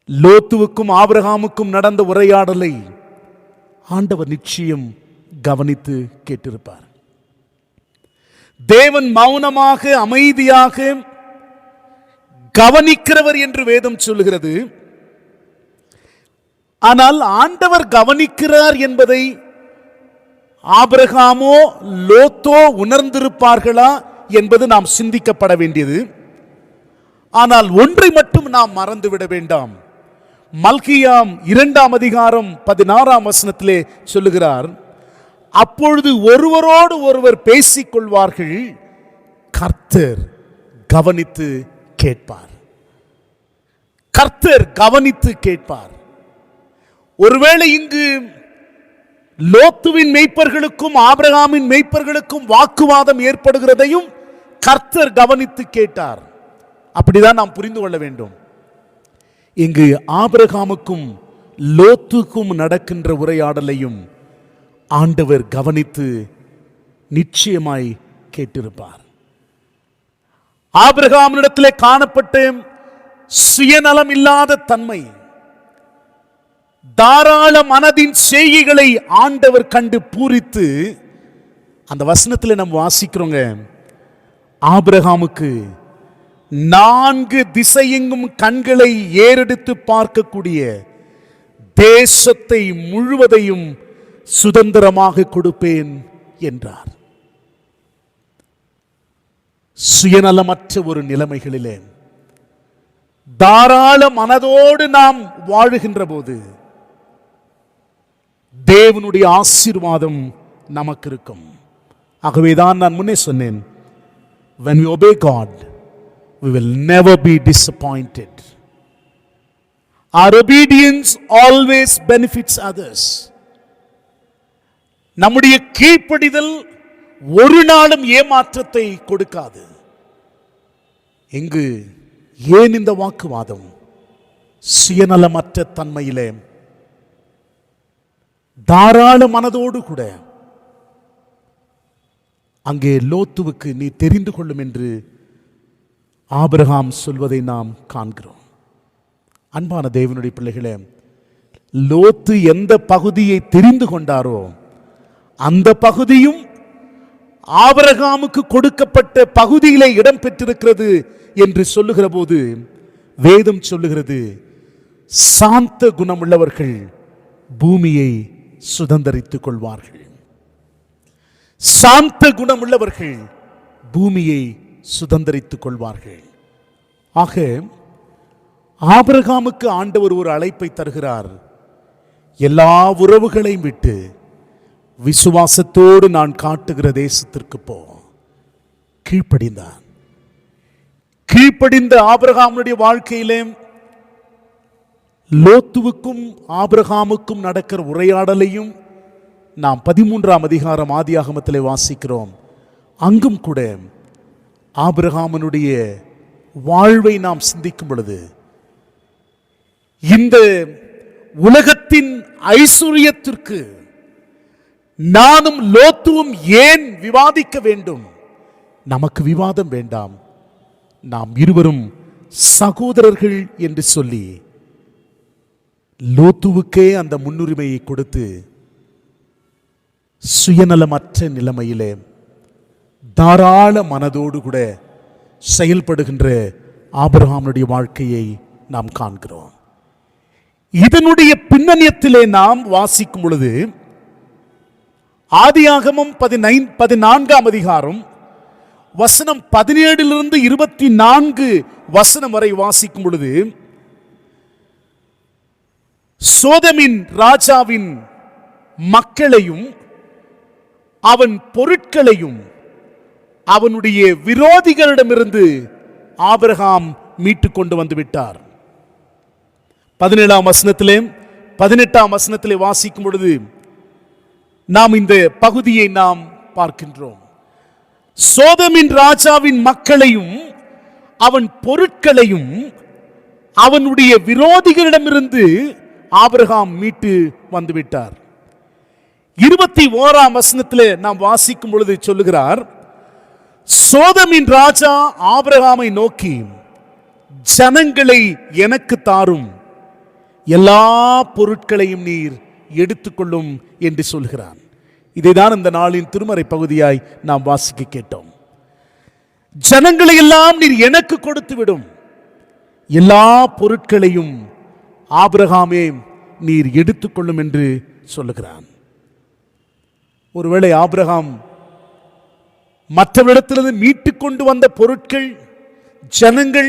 லோத்துவுக்கும் ஆபிரகாமுக்கும் நடந்த உரையாடலை ஆண்டவர் நிச்சயம் கவனித்து கேட்டிருப்பார். தேவன் மௌனமாக அமைதியாக கவனிக்கிறவர் என்று வேதம் சொல்லுகிறது. ஆனால் ஆண்டவர் கவனிக்கிறார் என்பதை ஆபிரகாமோ லோத்தோ உணர்ந்திருப்பார்களா என்பது நாம் சிந்திக்கப்பட வேண்டியது. ஆனால் ஒன்றை மட்டும் நாம் மறந்துவிட வேண்டாம். மல்கியாம் 2ஆம் அதிகாரம் 16ஆம் வசனத்திலே சொல்லுகிறார், அப்பொழுது ஒருவரோடு ஒருவர் பேசிக் கொள்வார்கள், கர்த்தர் கவனித்து கேட்பார். கர்த்தர் கவனித்து கேட்பார். ஒருவேளை இங்கு லோத்துவின் மெய்ப்பர்களுக்கும் ஆபிரகாமின் மெய்ப்பர்களுக்கும் வாக்குவாதம் ஏற்படுகிறதையும் கர்த்தர் கவனித்து கேட்டார். அப்படிதான் நாம் புரிந்து கொள்ள வேண்டும். இங்கு ஆபிரகாமுக்கும் லோத்துக்கும் நடக்கின்ற உரையாடலையும் ஆண்டவர் கவனித்து நிச்சயமாய் கேட்டிருப்பார். ஆபிரகாமினிடத்திலே காணப்பட்ட சுயநலம் இல்லாத தன்மை, தாராள மனதின் செய்கைகளை ஆண்டவர் கண்டு பூரித்து, அந்த வசனத்தில் நம்ம வாசிக்கிறோங்க, ஆபிரகாமுக்கு 4 திசையெங்கும் கண்களை ஏறெடுத்து பார்க்கக்கூடிய தேசத்தை முழுவதையும் சுதந்திரமாக கொடுப்பேன் என்றார். சுயநலமற்ற ஒரு நிலைமைகளிலே தாராள மனதோடு நாம் வாழுகின்ற போது தேவனுடைய ஆசீர்வாதம் நமக்கு இருக்கும். ஆகவேதான் நான் முன்னே சொன்னேன், when we obey God, we will never be disappointed. Our obedience always benefits others. நம்முடைய கீழ்ப்படிதல் ஒரு நாளும் ஏமாற்றத்தை கொடுக்காது. எங்கு ஏன் இந்த வாக்குவாதம்? சுயநலமற்ற தன்மையிலே தாராள மனதோடு கூட அங்கே லோத்துவுக்கு நீ தெரிந்து கொள்ளும் என்று ஆபிரகாம் சொல்வதை நாம் காண்கிறோம். அன்பான தேவனுடைய பிள்ளைகளே, லோத்து எந்த பகுதியை தெரிந்து கொண்டாரோ அந்த பகுதியும் ஆபிரகாமுக்கு கொடுக்கப்பட்ட பகுதியிலே இடம் பெற்றிருக்கிறது என்று சொல்லுகிற போது வேதம் சொல்லுகிறது, சாந்த குணமுள்ளவர்கள் பூமியை சுதந்தரித்துக் கொள்வார்கள். சாந்த குணமுள்ளவர்கள் பூமியை சுதந்தரித்துக் கொள்வார்கள். ஆக ஆபிரகாமுக்கு ஆண்டவர் ஒரு அழைப்பை தருகிறார். எல்லா உறவுகளையும் விட்டு விசுவாசத்தோடு நான் காட்டுகிற தேசத்திற்கு போ. கீழ்ப்படிந்தான். கீழ்ப்படிந்த ஆபிரகாமுடைய வாழ்க்கையிலே லோத்துவுக்கும் ஆபிரகாமுக்கும் நடக்கிற உரையாடலையும் நாம் 13ஆம் அதிகாரம் ஆதியாகமத்திலே வாசிக்கிறோம். அங்கும் கூட ஆபிரகாமனுடைய வாழ்வை நாம் சிந்திக்கும் பொழுது இந்த உலகத்தின் ஐஸ்வர்யத்திற்கு நானும் லோத்துவும் ஏன் விவாதிக்க வேண்டும்? நமக்கு விவாதம் வேண்டாம், நாம் இருவரும் சகோதரர்கள் என்று சொல்லி லோத்துவுக்கே அந்த முன்னுரிமையை கொடுத்து சுயநலமற்ற நிலைமையிலே தாராள மனதோடு கூட செயல்படுகின்ற ஆபிரகாமுடைய வாழ்க்கையை நாம் காண்கிறோம். இதனுடைய பின்னணியத்திலே நாம் வாசிக்கும் பொழுது ஆதியாகமம் 14ஆம் அதிகாரம் வசனம் 17 24 வசனம் வரை வாசிக்கும் பொழுது சோதமின் ராஜாவின் மக்களையும் அவன் பொருட்களையும் அவனுடைய விரோதிகளிடமிருந்து ஆபிரகாம் மீட்டு கொண்டு வந்து விட்டார். 17ஆம் வசனத்திலே 18ஆம் வசனத்திலே வாசிக்கும் பொழுது நாம் இந்த பகுதியை நாம் பார்க்கின்றோம். சோதமின் ராஜாவின் மக்களையும் அவன் பொருட்களையும் அவனுடைய விரோதிகளிடமிருந்து ஆபிரகாம் மீட்டு வந்துவிட்டார். 21ஆம் வசனத்திலே நாம் வாசிக்கும் பொழுது சொல்லுகிறார், சோதமின் ராஜா ஆபிரகாமை நோக்கி, ஜனங்களை எனக்கு தாரும், எல்லா பொருட்களையும் நீர் எடுத்துக்கொள்ளும் என்று சொல்கிறான். இதைதான் இந்த நாளின் திருமறை பகுதியாய் நாம் வாசிக்க கேட்டோம். ஜனங்களை எல்லாம் நீர் எனக்கு கொடுத்து விடும், எல்லா பொருட்களையும் ஆபிரகாமே நீர் எடுத்துக்கொள்ளும் என்று சொல்லுகிறான். ஒருவேளை ஆபிரகாம் மற்றவரிடத்திலிருந்து மீட்டு கொண்டு வந்த பொருட்கள், ஜனங்கள்,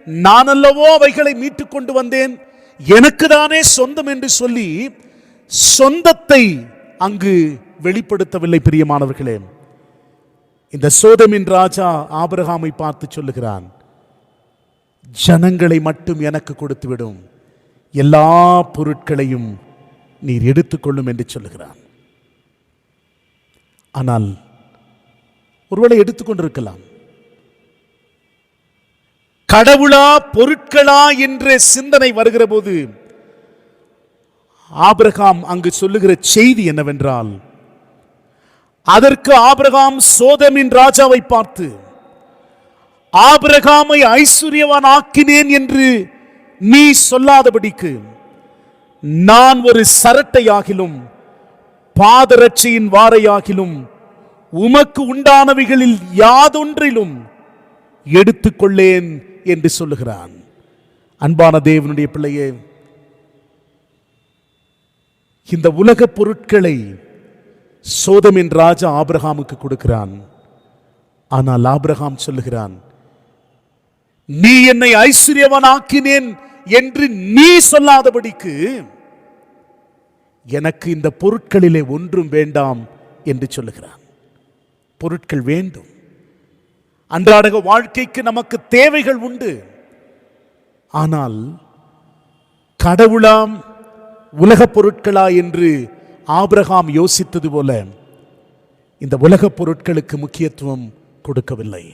நான் அல்லவோ அவைகளை மீட்டு கொண்டு வந்தேன், எனக்கு தானே சொந்தம் என்று சொல்லி சொந்தத்தை அங்கு வெளிப்படுத்தவில்லை. பிரியமானவர்களே, இந்த சோதமின் ராஜா ஆபிரகாமை பார்த்து சொல்லுகிறான், ஜனங்களை மட்டும் எனக்கு கொடுத்து விடும், எல்லா பொருட்களையும் நீர் எடுத்துக்கொள்ளும் என்று சொல்லுகிறான். ஆனால் ஒருவேளை எடுத்துக்கொண்டிருக்கலாம், கடவுளா பொருட்களா என்ற சிந்தனை வருகிற போது ஆபிரகாம் அங்கு சொல்லுகிற செய்தி என்னவென்றால், அதற்கு ஆபிரகாம் சோதமின் ராஜாவை பார்த்து, ஆபிரகாமை ஐஸ்வர்யவான் ஆக்கினேன் என்று நீ சொல்லாதபடிக்கு நான் ஒரு சரட்டையாகிலும் பாதரட்சையின் வாரையாகிலும் உமக்கு உண்டானவைகளில் யாதொன்றிலும் எடுத்துக்கொள்ளேன் என்று சொல்லுகிறான். அன்பான தேவனுடைய பிள்ளையே, இந்த உலக பொருட்களை சோதமின் ராஜா ஆபிரகாமுக்கு கொடுக்கிறான். ஆனால் ஆபிரகாம் சொல்லுகிறான், நீ என்னை ஐஸ்வர்யவான் ஆக்கினேன் என்று நீ சொல்லாதபடிக்கு எனக்கு இந்த பொருட்களிலே ஒன்றும் வேண்டாம் என்று சொல்லுகிறான். பொருட்கள் வேண்டும், அன்றாட வாழ்க்கைக்கு நமக்கு தேவைகள் உண்டு. ஆனால் கடவுளாம் உலக பொருட்களா என்று ஆபிரகாம் யோசித்தது போல இந்த உலக பொருட்களுக்கு முக்கியத்துவம் கொடுக்கவில்லை.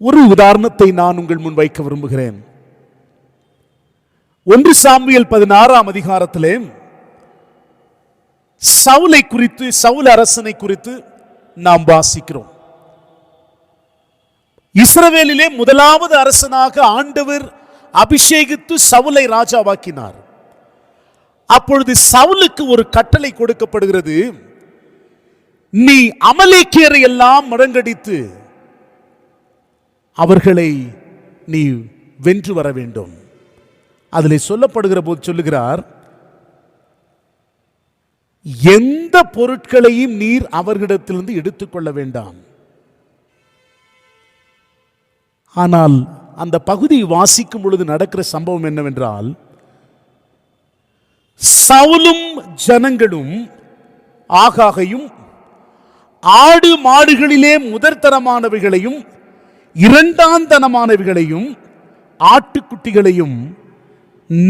ஒரு உதாரணத்தை நான் உங்கள் முன் வைக்க விரும்புகிறேன். 1 சாமுவேல் 16ஆம் அதிகாரத்திலே சவுலை குறித்து, சவுல் அரசனை குறித்து நாம் வாசிக்கிறோம். இஸ்ரவேலிலே முதலாவது அரசனாக ஆண்டவர் அபிஷேகித்து சவுலை ராஜாவாக்கினார். அப்பொழுது சவுலுக்கு ஒரு கட்டளை கொடுக்கப்படுகிறது, நீ அமலேக்கியரை எல்லாம் மடங்கடித்து அவர்களை நீ வென்று வர வேண்டும். அதில் சொல்லப்படுகிற போது சொல்லுகிறார், எந்த பொருட்களையும் நீர் அவர்களிடத்திலிருந்து எடுத்துக்கொள்ள வேண்டாம். ஆனால் அந்த பகுதி வாசிக்கும் பொழுது நடக்கிற சம்பவம் என்னவென்றால், சவுலும் ஜனங்களும் ஆகாகையும் ஆடு மாடுகளிலே முதற்தரமானவைகளையும் இரண்டாந்தனமானவைகளையும் ஆட்டுக்குட்டிகளையும்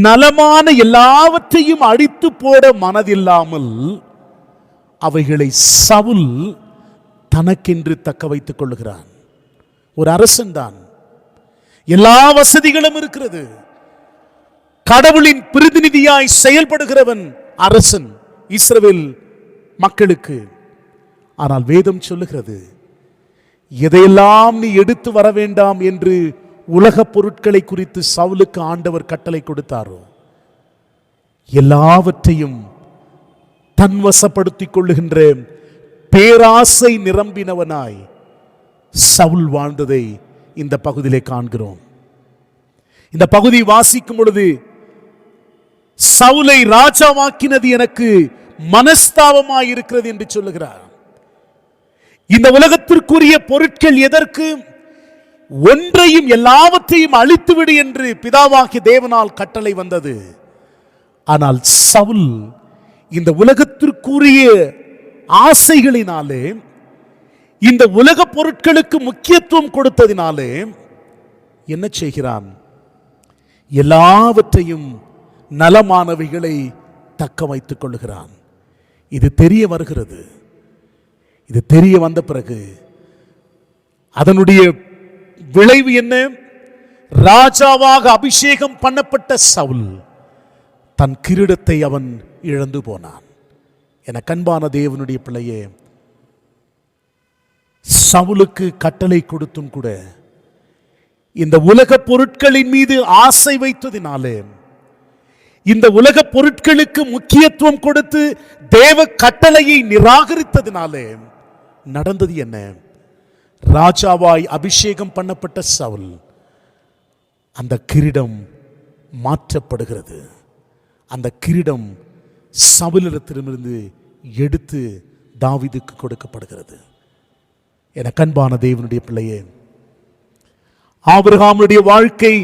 நலமான எல்லாவற்றையும் அடித்து போட மனதில்லாமல் அவைகளை சவுல் தனக்கென்று தக்க வைத்துக் கொள்கிறான். ஒரு அரசன் தான், எல்லா வசதிகளும் இருக்கிறது, கடவுளின் பிரதிநிதியாய் செயல்படுகிறவன் அரசன் இஸ்ரவேல் மக்களுக்கு. ஆனால் வேதம் சொல்லுகிறது, எதையெல்லாம் நீ எடுத்து வர வேண்டாம் என்று உலக பொருட்களை குறித்து சவுலுக்கு ஆண்டவர் கட்டளை கொடுத்தாரோ எல்லாவற்றையும் தன்வசப்படுத்திக் கொள்ளுகின்ற பேராசை நிரம்பினவனாய் சவுல் வாழ்ந்ததை இந்த பகுதியிலே காண்கிறோம். இந்த பகுதி வாசிக்கும் பொழுது சவுலை ராஜாவாக்கினது எனக்கு மனஸ்தாபமாய் இருக்கிறது என்று சொல்லுகிறார். இந்த உலகத்திற்குரிய பொருட்கள் எதற்கு? ஒன்றையும் எல்லாவற்றையும் அழித்துவிடு என்று பிதாவாகிய தேவனால் கட்டளை வந்தது. ஆனால் சவுல் இந்த உலகத்திற்குரிய ஆசைகளினாலே, இந்த உலக பொருட்களுக்கு முக்கியத்துவம் கொடுத்ததினாலே என்ன செய்கிறான்? எல்லாவற்றையும் நலமானவைகளை தக்க வைத்துக் கொள்ளுகிறான். இது தெரிய வருகிறது. இது தெரிய வந்த பிறகு அதனுடைய விளைவு என்ன? ராஜாவாக அபிஷேகம் பண்ணப்பட்ட சவுல் தன் கிரீடத்தை அவன் இழந்து போனான். என கண்பான தேவனுடைய பிள்ளையே, சவுலுக்கு கட்டளை கொடுத்தும் கூட இந்த உலக பொருட்களின் மீது ஆசை வைத்ததினாலே, இந்த உலக பொருட்களுக்கு முக்கியத்துவம் கொடுத்து தேவ கட்டளையை நிராகரித்ததினாலே நடந்தது என்ன? ராஜாவாய் அபிஷேகம் பண்ணப்பட்ட சவுல் அந்த கிரீடம் மாற்றப்படுகிறது. அந்த கிரீடம் சவுலிடத்திலிருந்து எடுத்து தாவீதுக்கு கொடுக்கப்படுகிறது. என கண்பான தேவனுடைய பிள்ளையே, ஆபிரகாமுடைய வாழ்க்கை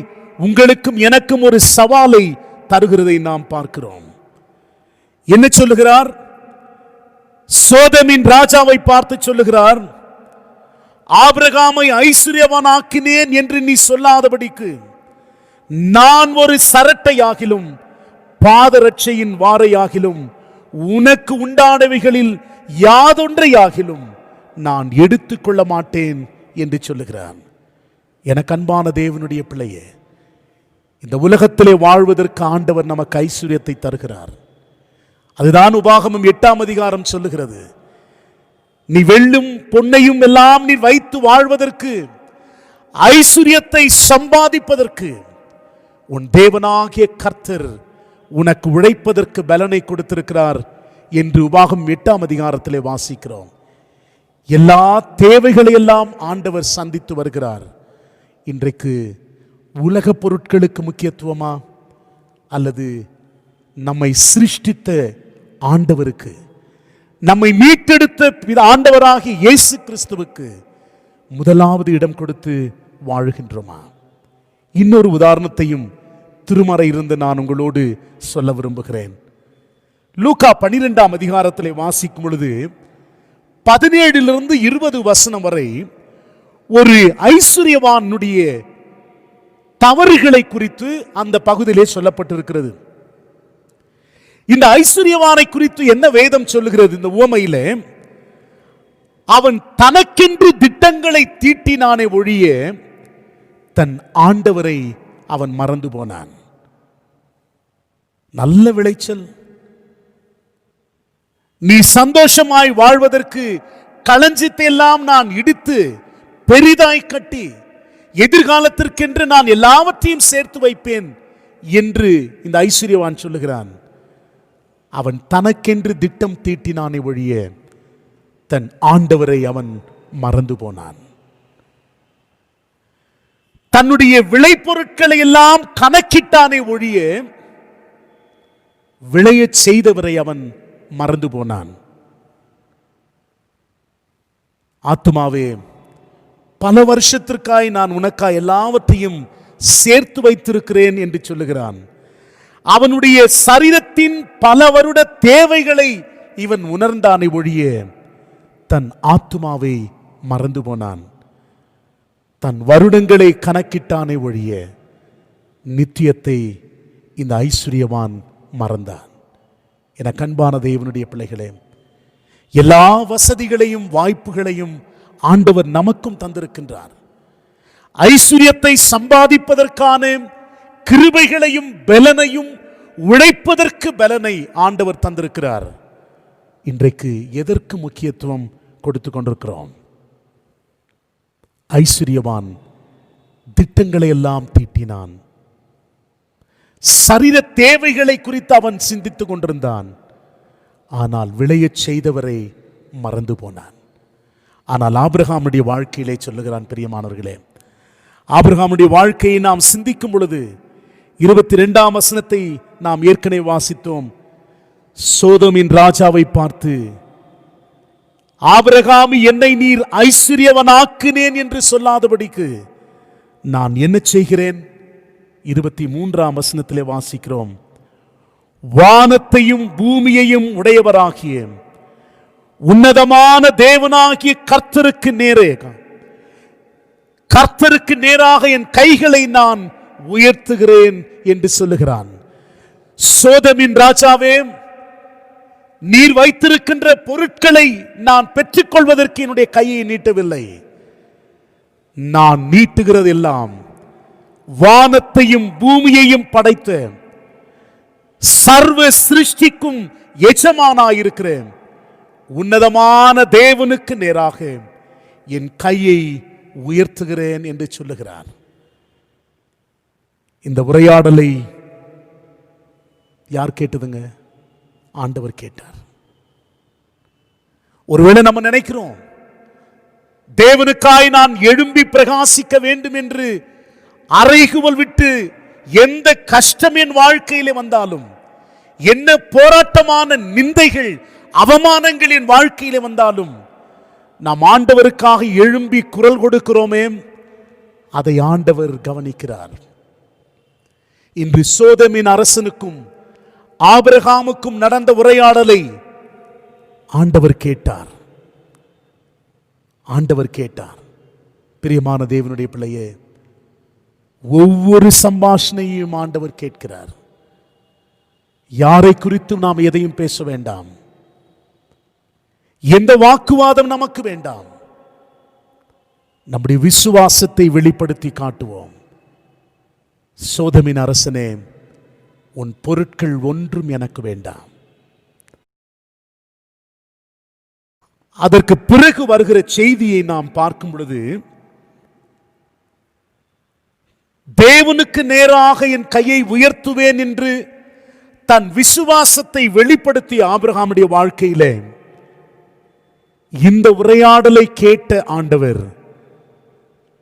உங்களுக்கும் எனக்கும் ஒரு சவாலை தருகிறதை நாம் பார்க்கிறோம். என்ன சொல்லுகிறார்? சோதமின் ராஜாவை பார்த்து சொல்லுகிறார், ஆபிரகாமை ஐஸ்வர்யவானாக்கினேன் என்று நீ சொல்லாதபடிக்கு நான் ஒரு சரட்டையாகிலும் பாதரட்சையின் வாரையாகிலும் உனக்கு உண்டானவைகளில் யாதொன்றையாகிலும் நான் எடுத்துக்கொள்ள மாட்டேன் என்று சொல்லுகிறான். எனக்கு அன்பான தேவனுடைய பிள்ளையே, இந்த உலகத்திலே வாழ்வதற்கு ஆண்டவர் நமக்கு ஐஸ்வர்யத்தை தருகிறார். அதுதான் உபாகமம் 8ஆம் அதிகாரம் சொல்லுகிறது. நீ வெள்ளும் பொன்னையும் எல்லாம் நீ வைத்து வாழ்வதற்கு, ஐஸ்வர்யத்தை சம்பாதிப்பதற்கு உன் தேவனாகிய கர்த்தர் உனக்கு உழைப்பதற்கு பலனை கொடுத்திருக்கிறார் என்று உபாகம் 8ஆம் அதிகாரத்திலே வாசிக்கிறோம். எல்லா தேவைகளை எல்லாம் ஆண்டவர் சந்தித்து வருகிறார். இன்றைக்கு உலக பொருட்களுக்கு முக்கியத்துவமா, அல்லது நம்மை சிருஷ்டித்த ஆண்டவருக்கு, நம்மை மீட்டெடுத்த ஆண்டவராகிய இயேசு கிறிஸ்துவுக்கு முதலாவது இடம் கொடுத்து வாழுகின்றோமா? இன்னொரு உதாரணத்தையும் திருமறை இருந்து நான் உங்களோடு சொல்ல விரும்புகிறேன். லூக்கா 12ஆம் அதிகாரத்திலே வாசிக்கும் பொழுது 17 20 வசனம் வரை ஒரு ஐஸ்வர்யவானுடைய தவறுகளை குறித்து அந்த பகுதியிலே சொல்லப்பட்டிருக்கிறது. இந்த ஐஸ்வர்யவானை குறித்து என்ன வேதம் சொல்லுகிறது? இந்த உவமையிலே, அவன் தனக்கென்று திட்டங்களை தீட்டினானே ஒழிய தன் ஆண்டவரை அவன் மறந்து போனான். நல்ல விளைச்சல், நீ சந்தோஷமாய் வாழ்வதற்கு களஞ்சியத்தை எல்லாம் நான் இடித்து பெரிதாய் கட்டி எதிர்காலத்திற்கென்று நான் எல்லாவற்றையும் சேர்த்து வைப்பேன் என்று இந்த ஐஸ்வர்யவான் சொல்லுகிறான். அவன் தனக்கென்று திட்டம் தீட்டினானே ஒழிய தன் ஆண்டவரை அவன் மறந்து போனான். தன்னுடைய விளைபொருட்களை எல்லாம் கணக்கிட்டானே ஒழிய விளையச் செய்தவரை அவன் மறந்து போனான். ஆத்துமாவே, பல வருஷத்திற்காய் நான் உனக்காய் எல்லாவற்றையும் சேர்த்து வைத்திருக்கிறேன் என்று சொல்லுகிறான். அவனுடைய சரீரத்தின் பல வருட தேவைகளை இவன் உணர்ந்தானே ஒழிய தன் ஆத்துமாவை மறந்து போனான். தன் வருடங்களை கணக்கிட்டானே ஒழிய நித்தியத்தை இந்த ஐஸ்வர்யவான் மறந்தான். என கண்பான தேவனுடைய பிள்ளைகளே, எல்லா வசதிகளையும் வாய்ப்புகளையும் ஆண்டவர் நமக்கும் தந்திருக்கின்றார். ஐஸ்வர்யத்தை சம்பாதிப்பதற்கான கிருபைகளையும் பலனையும் உழைப்பதற்கு பலனை ஆண்டவர் தந்திருக்கிறார். இன்றைக்கு எதற்கு முக்கியத்துவம் கொடுத்து கொண்டிருக்கிறோம்? ஐஸ்வர்யவான் திட்டங்களை எல்லாம் தீட்டினான். சரீர தேவைகளை குறித்து அவன் சிந்தித்துக் கொண்டிருந்தான். ஆனால் விளையச் செய்தவரை மறந்து போனான். ஆனால் ஆபிரகாமுடைய வாழ்க்கையிலே சொல்லுகிறான், பிரியமானவர்களே, ஆபிரகாமுடைய வாழ்க்கையை நாம் சிந்திக்கும் பொழுது 22ஆம் வசனத்தை நாம் ஏற்கனவே வாசித்தோம். சோதோமின் ராஜாவை பார்த்து, ஆபிரகாம், என்னை நீர் ஐஸ்வர்யவனாக்கினேன் என்று சொல்லாதபடிக்கு நான் என்ன செய்கிறேன்? 23ஆம் வசனத்திலே வாசிக்கிறோம், வானத்தையும் பூமியையும் உடையவராகிய உன்னதமான தேவனாகிய கர்த்தருக்கு நேராக என் கைகளை நான் உயர்த்துகிறேன் என்று சொல்லுகிறான். சோதோமின் ராஜாவே, நீர் வைத்திருக்கின்ற பொருட்களை நான் பெற்றுக்கொள்வதற்கு என்னுடைய கையை நீட்டவில்லை. நான் நீட்டுகிறது எல்லாம் வானத்தையும் பூமியையும் படைத்த சர்வ சிருஷ்டிக்கும் எஜமானாயிருக்கிறேன் உன்னதமான தேவனுக்கு நேராக என் கையை உயர்த்துகிறேன் என்று சொல்லுகிறார். இந்த உரையாடலை யார் கேட்டதுங்க? ஆண்டவர் கேட்டார். ஒருவேளை நம்ம நினைக்கிறோம், தேவனுக்காய் நான் எழும்பி பிரகாசிக்க வேண்டும் என்று அறைகுவல் விட்டு எந்த கஷ்டம் என் வாழ்க்கையிலே வந்தாலும், என்ன போராட்டமான நிந்தைகள் அவமானங்கள் என் வாழ்க்கையிலே வந்தாலும், நாம் ஆண்டவருக்காக எழும்பி குரல் கொடுக்கிறோமே, அதை ஆண்டவர் கவனிக்கிறார். இன்று சோதோமின் அரசனுக்கும் ஆபிரகாமுக்கும் நடந்த உரையாடலை ஆண்டவர் கேட்டார். பிரியமான தேவனுடைய பிள்ளையே, ஒவ்வொரு சம்பாஷணையும் ஆண்டவர் கேட்கிறார். யாரை குறித்தும் நாம் எதையும் பேச வேண்டாம். எந்த வாக்குவாதம் நமக்கு வேண்டாம். நம்முடைய விசுவாசத்தை வெளிப்படுத்தி காட்டுவோம். சோதோமின் அரசனே, உன் பொருட்கள் ஒன்றும் எனக்கு வேண்டாம். அதற்கு பிறகு வருகிற செய்தியை நாம் பார்க்கும் பொழுது, தேவனுக்கு நேராக என் கையை உயர்த்துவேன் என்று தன் விசுவாசத்தை வெளிப்படுத்திய ஆபிரகாமுடைய வாழ்க்கையிலே இந்த உரையாடலை கேட்ட ஆண்டவர்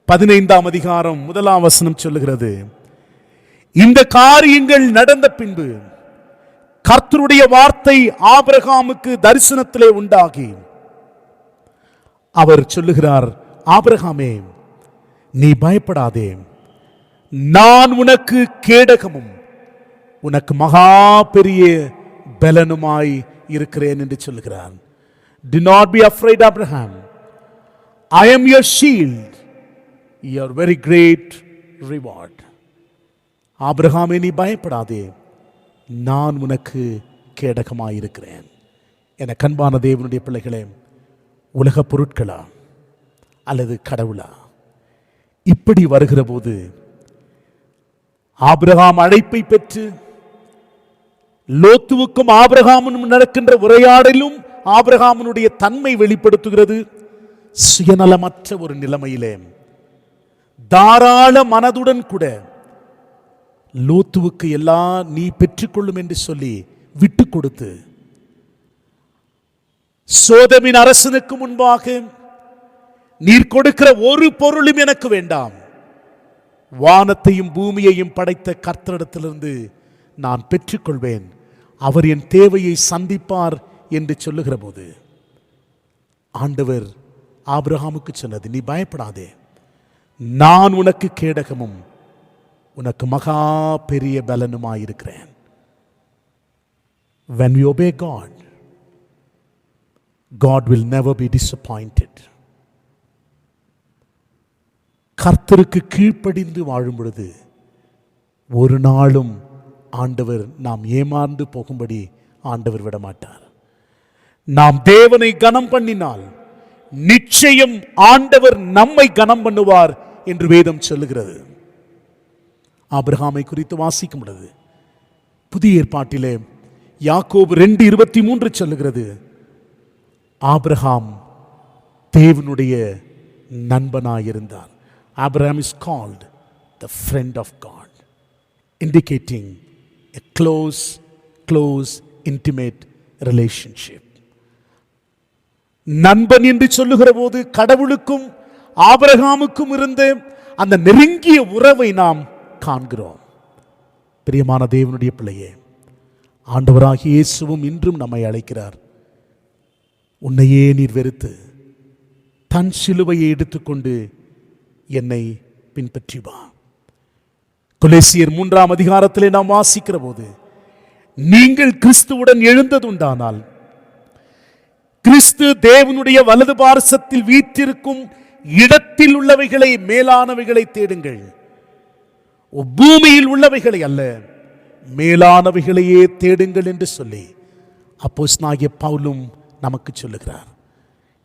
15ஆம் அதிகாரம் 1ஆம் வசனம் சொல்லுகிறது, இந்த காரியங்கள் நடந்த பின்பு கர்த்தருடைய வார்த்தை ஆபிரகாமுக்கு தரிசனத்திலே உண்டாகி அவர் சொல்லுகிறார், ஆபிரகாமே, நீ பயப்படாதே, நான் உனக்கு கேடகமும் உனக்கு மகா பெரிய பலனுமாய் இருக்கிறேன் என்று சொல்லுகிறார். Do not be afraid, Abraham. I am your shield, your very great reward. ஆபிரகாமே, நீ பயப்படாதே, நான் உனக்கு கேடகமாயிருக்கிறேன். என கண்பான தேவனுடைய பிள்ளைகளே, உலக பொருட்களா அல்லது கடவுளா? இப்படி வருகிற போது ஆபிரகாம் அழைப்பை பெற்று லோத்துவுக்கும் ஆபிரகாமும் நடக்கின்ற உரையாடலும் ஆபிரகாமுடைய தன்மை வெளிப்படுத்துகிறது. சுயநலமற்ற ஒரு நிலைமையிலே தாராள மனதுடன் கூட லோத்துவுக்கு எல்லாம் நீ பெற்றுக்கொள்ளும் என்று சொல்லி விட்டு கொடுத்து, சோதோமின் அரசனுக்கு முன்பாக நீர் கொடுக்கிற ஒரு பொருளும் எனக்கு வேண்டாம், வானத்தையும் பூமியையும் படைத்த கர்த்தரிடத்திலிருந்து நான் பெற்றுக்கொள்வேன், அவர் என் தேவையை சந்திப்பார் என்று சொல்லுகிற போது ஆண்டவர் ஆபிரகாமுக்கு சொன்னது, நீ பயப்படாதே, நான் உனக்கு கேடகமும் உனக்கு மகா பெரிய பலனுமாயிருக்கிறேன். When we obey God, God will never be disappointed. கர்த்தருக்கு கீழ்ப்படிந்து வாழும் பொழுது ஒரு நாளும் ஆண்டவர் நாம் ஏமாந்து போகும்படி ஆண்டவர் விட மாட்டார். நாம் தேவனை கனம் பண்ணினால் நிச்சயம் ஆண்டவர் நம்மை கனம் பண்ணுவார் என்று வேதம் சொல்லுகிறது. ஆபிரகாமை குறித்து வாசிக்க முடியாது. புதிய ஏற்பாட்டிலே யாக்கோபு 2:23 சொல்லுகிறது, ஆபிரகாம் தேவனுடைய நண்பனாயிருந்தார். Abraham is called the friend of God, indicating a close intimate relationship. நண்பன் என்று சொல்லுகிற போது கடவுளுக்கும் ஆபிரகாமுக்கும் இருந்த அந்த நெருங்கிய உறவை நாம் காண்கிறோம். பிரியமான தேவனுடைய பிள்ளையே, ஆண்டவராகிய இயேசுவும் இன்றும் நம்மை அழைக்கிறார். உன்னையே நீர் வெறுத்து தன் சிலுவையை எடுத்துக்கொண்டு என்னை பின்பற்றி வா. கொலோசியர் 3ஆம் அதிகாரத்திலே நாம் வாசிக்கிற போது, நீங்கள் கிறிஸ்துவுடன் எழுந்ததுண்டானால் கிறிஸ்து தேவனுடைய வலது பார்சத்தில் வீற்றிருக்கும் இடத்தில் உள்ளவைகளை, மேலானவைகளை தேடுங்கள். பூமியில் உள்ளவைகளை அல்ல, மேலானவைகளையே தேடுங்கள் என்று சொல்லி அப்போஸ்தலனாகிய பவுலும் நமக்கு சொல்லுகிறார்.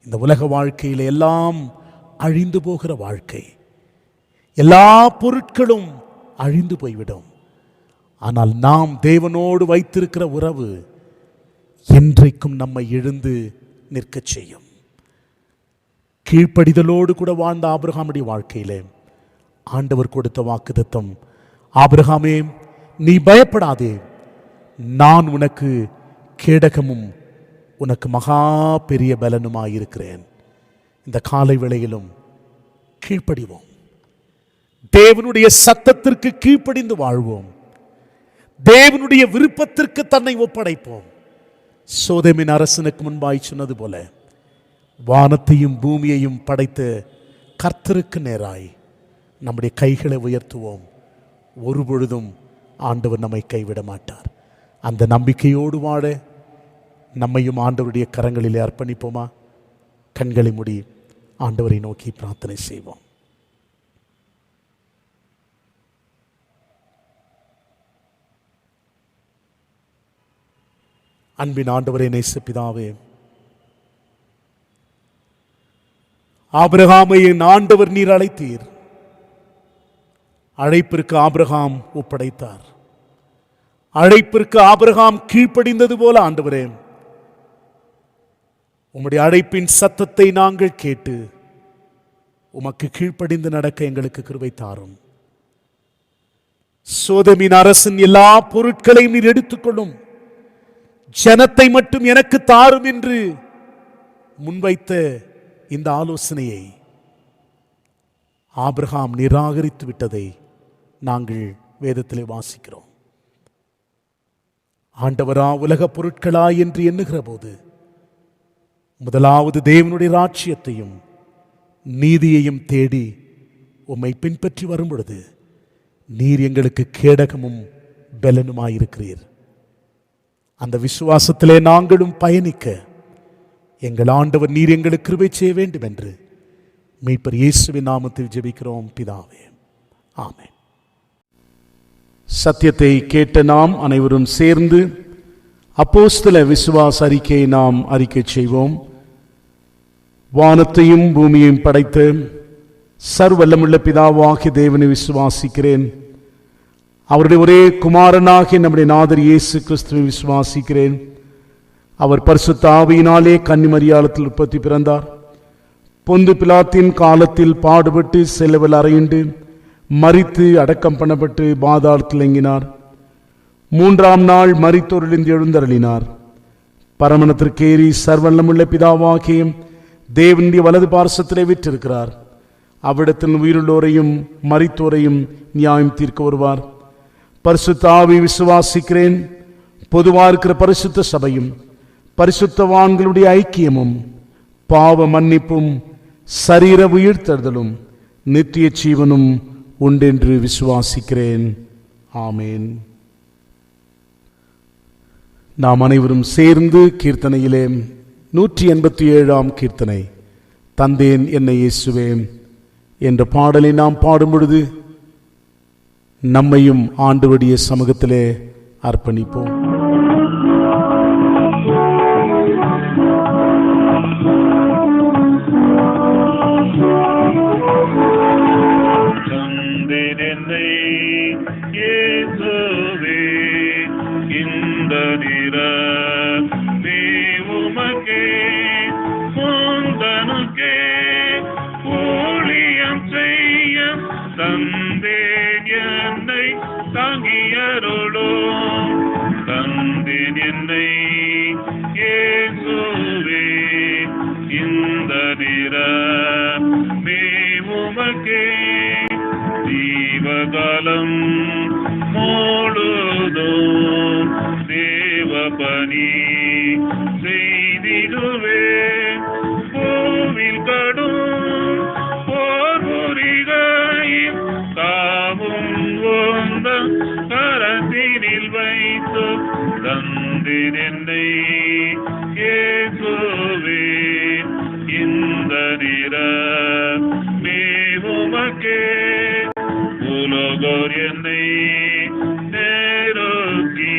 இந்த உலக வாழ்க்கையில் எல்லாம் அழிந்து போகிற வாழ்க்கை, எல்லா பொருட்களும் அழிந்து போய்விடும். ஆனால் நாம் தேவனோடு வைத்திருக்கிற உறவு என்றைக்கும் நம்மை எழுந்து நிற்க செய்யும். கீழ்ப்படிதலோடு கூட வாழ்ந்த ஆபிரகாமுடைய வாழ்க்கையிலே ஆண்டவர் கொடுத்த வாக்குத்தத்தம், ஆபிரகாமே நீ பயப்படாதே, நான் உனக்கு கேடகமும் உனக்கு மகா பெரிய பலனுமாயிருக்கிறேன். இந்த காலை வேளையிலும் கீழ்ப்படிவோம், தேவனுடைய சத்தத்திற்கு கீழ்ப்படிந்து வாழ்வோம், தேவனுடைய விருப்பத்திற்கு தன்னை ஒப்படைப்போம். சோதோமின் அரசனுக்கு முன்பாய் சொன்னது போல, வானத்தையும் பூமியையும் படைத்த கர்த்தருக்கு நேராய் நம்முடைய கைகளை உயர்த்துவோம். ஒருபொழுதும் ஆண்டவர் நம்மை கைவிட மாட்டார். அந்த நம்பிக்கையோடு வாழ நம்மையும் ஆண்டவருடைய கரங்களிலே அர்ப்பணிப்போமா? கண்களை மூடி ஆண்டவரை நோக்கி பிரார்த்தனை செய்வோம். அன்பின் ஆண்டவரே, நேச பிதாவே, ஆபிரகாமை ஆண்டவர் நீர் அழைத்தீர். அழைப்பிற்கு ஆபிரகாம் ஒப்படைத்தார். அழைப்பிற்கு ஆபிரகாம் கீழ்ப்படிந்தது போல ஆண்டவரே, உம்முடைய அழைப்பின் சத்தத்தை நாங்கள் கேட்டு உமக்கு கீழ்ப்படிந்து நடக்க எங்களுக்கு கிருபை தாரும். சோதோமின் அரசன் எல்லா பொருட்களையும் நீர் எடுத்துக்கொள்ளும், ஜனத்தை மட்டும் எனக்கு தாரும் என்று முன்வைத்த இந்த ஆலோசனையை ஆபிரகாம் நிராகரித்து விட்டதை நாங்கள் வேதத்திலே வாசிக்கிறோம். ஆண்டவரா, உலக பொருட்களா என்று எண்ணுகிற போது முதலாவது தேவனுடைய ராஜ்யத்தையும் நீதியையும் தேடி உம்மை பின்பற்றி வரும் பொழுது நீர் எங்களுக்கு கேடகமும் பலனுமாயிருக்கிறீர். அந்த விசுவாசத்திலே நாங்களும் பயணிக்க எங்கள் ஆண்டவர் நீர் எங்களுக்கு கிருபை செய்ய வேண்டும் என்று மீட்பர் இயேசுவின் நாமத்தில் ஜெபிக்கிறோம் பிதாவே, ஆமென். சத்தியத்தை கேட்ட நாம் அனைவரும் சேர்ந்து அப்போஸ்தல விசுவாச அறிக்கையை நாம் அறிக்கை செய்வோம். வானத்தையும் பூமியையும் படைத்த சர்வல்லமுள்ள பிதாவாகிய தேவனை விசுவாசிக்கிறேன். அவருடைய ஒரே குமாரனாகிய நம்முடைய நாதர் இயேசு கிறிஸ்துவை விசுவாசிக்கிறேன். அவர் பரிசுத்த ஆவியினாலே கன்னிமரியாளத்தில் உற்பத்தி பிறந்தார். பொந்து பிலாத்தின் காலத்தில் பாடுபட்டு சிலுவையில் அறையுண்டு மரித்து அடக்கம் பண்ணப்பட்டு பாதாளத்தில் இறங்கினார். 3ஆம் நாள் மரித்தோரிலிருந்து எழுந்தருளினார். பரமணத்திற்கேறி சர்வல்லமுள்ள பிதாவாகிய தேவனுடைய வலது பார்சத்திலே விற்றிருக்கிறார். அவ்விடத்தில் உயிருள்ளோரையும் மரித்தோரையும் நியாயம் தீர்க்க வருவார். பரிசுத்த ஆவி விசுவாசிக்கிறேன். பொதுவாக இருக்கிற பரிசுத்த சபையும் பரிசுத்தவான்களுடைய ஐக்கியமும் பாவ மன்னிப்பும் சரீர உயிர்த்தெழுதலும் நித்திய ஜீவனும் உண்டென்று விசுவாசிக்கிறேன். ஆமேன். நாம் அனைவரும் சேர்ந்து கீர்த்தனையிலே 187ஆம் கீர்த்தனை, தந்தேன் என்னை இயேசுவே என்ற பாடலை நாம் பாடும் பொழுது நம்மையும் ஆண்டவருடைய சமூகத்திலே அர்ப்பணிப்போம். தந்தேனென்னை இயேசுவே இந்த நிறமே உமக்கே முந்தனுக்கே ஊழியம் செய்ய தந்தேன் என்னை தாங்கியருளும். தந்தேன் என்னை இயேசுவே இந்த நிறமே உமக்கே ஜீவகாலம் முழுதும் தேவ பணி செய்திடுவே. கோவில் கடும் போர் புரிகையில் தாவும் ஓந்த கரத்தினில் வைத்து தந்தேன் என்னை இயேசுவே இந்த நிறமே உமக்கே. உலகோர் என்னை நெருக்கி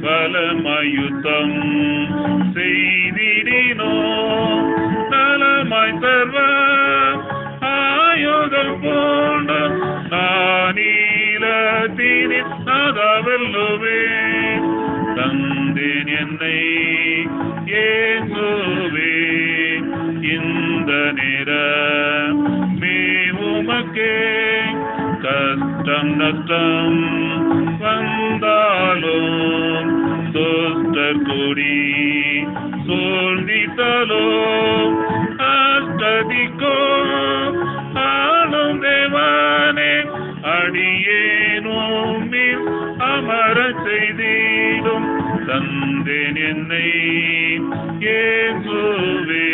பலமாயுத்தம் செய்திடினோ. நலமாய் சர்வ ஆயுதம் போன்ற நானீலத்தினில் நாதவல்லுவே. தந்தேன் என்னை இயேசுவே இந்த நிறமே உமக்கே. கஷ்டம் நஷ்டம் வந்தாலும் துஷ்டர் கொடி சூழ்ந்திட்டாலும் அஷ்டதிக்கோ ஆளும் தேவனே அடியேனும் அமர செய்திடும். தந்தேன் என்னை இயேசுவே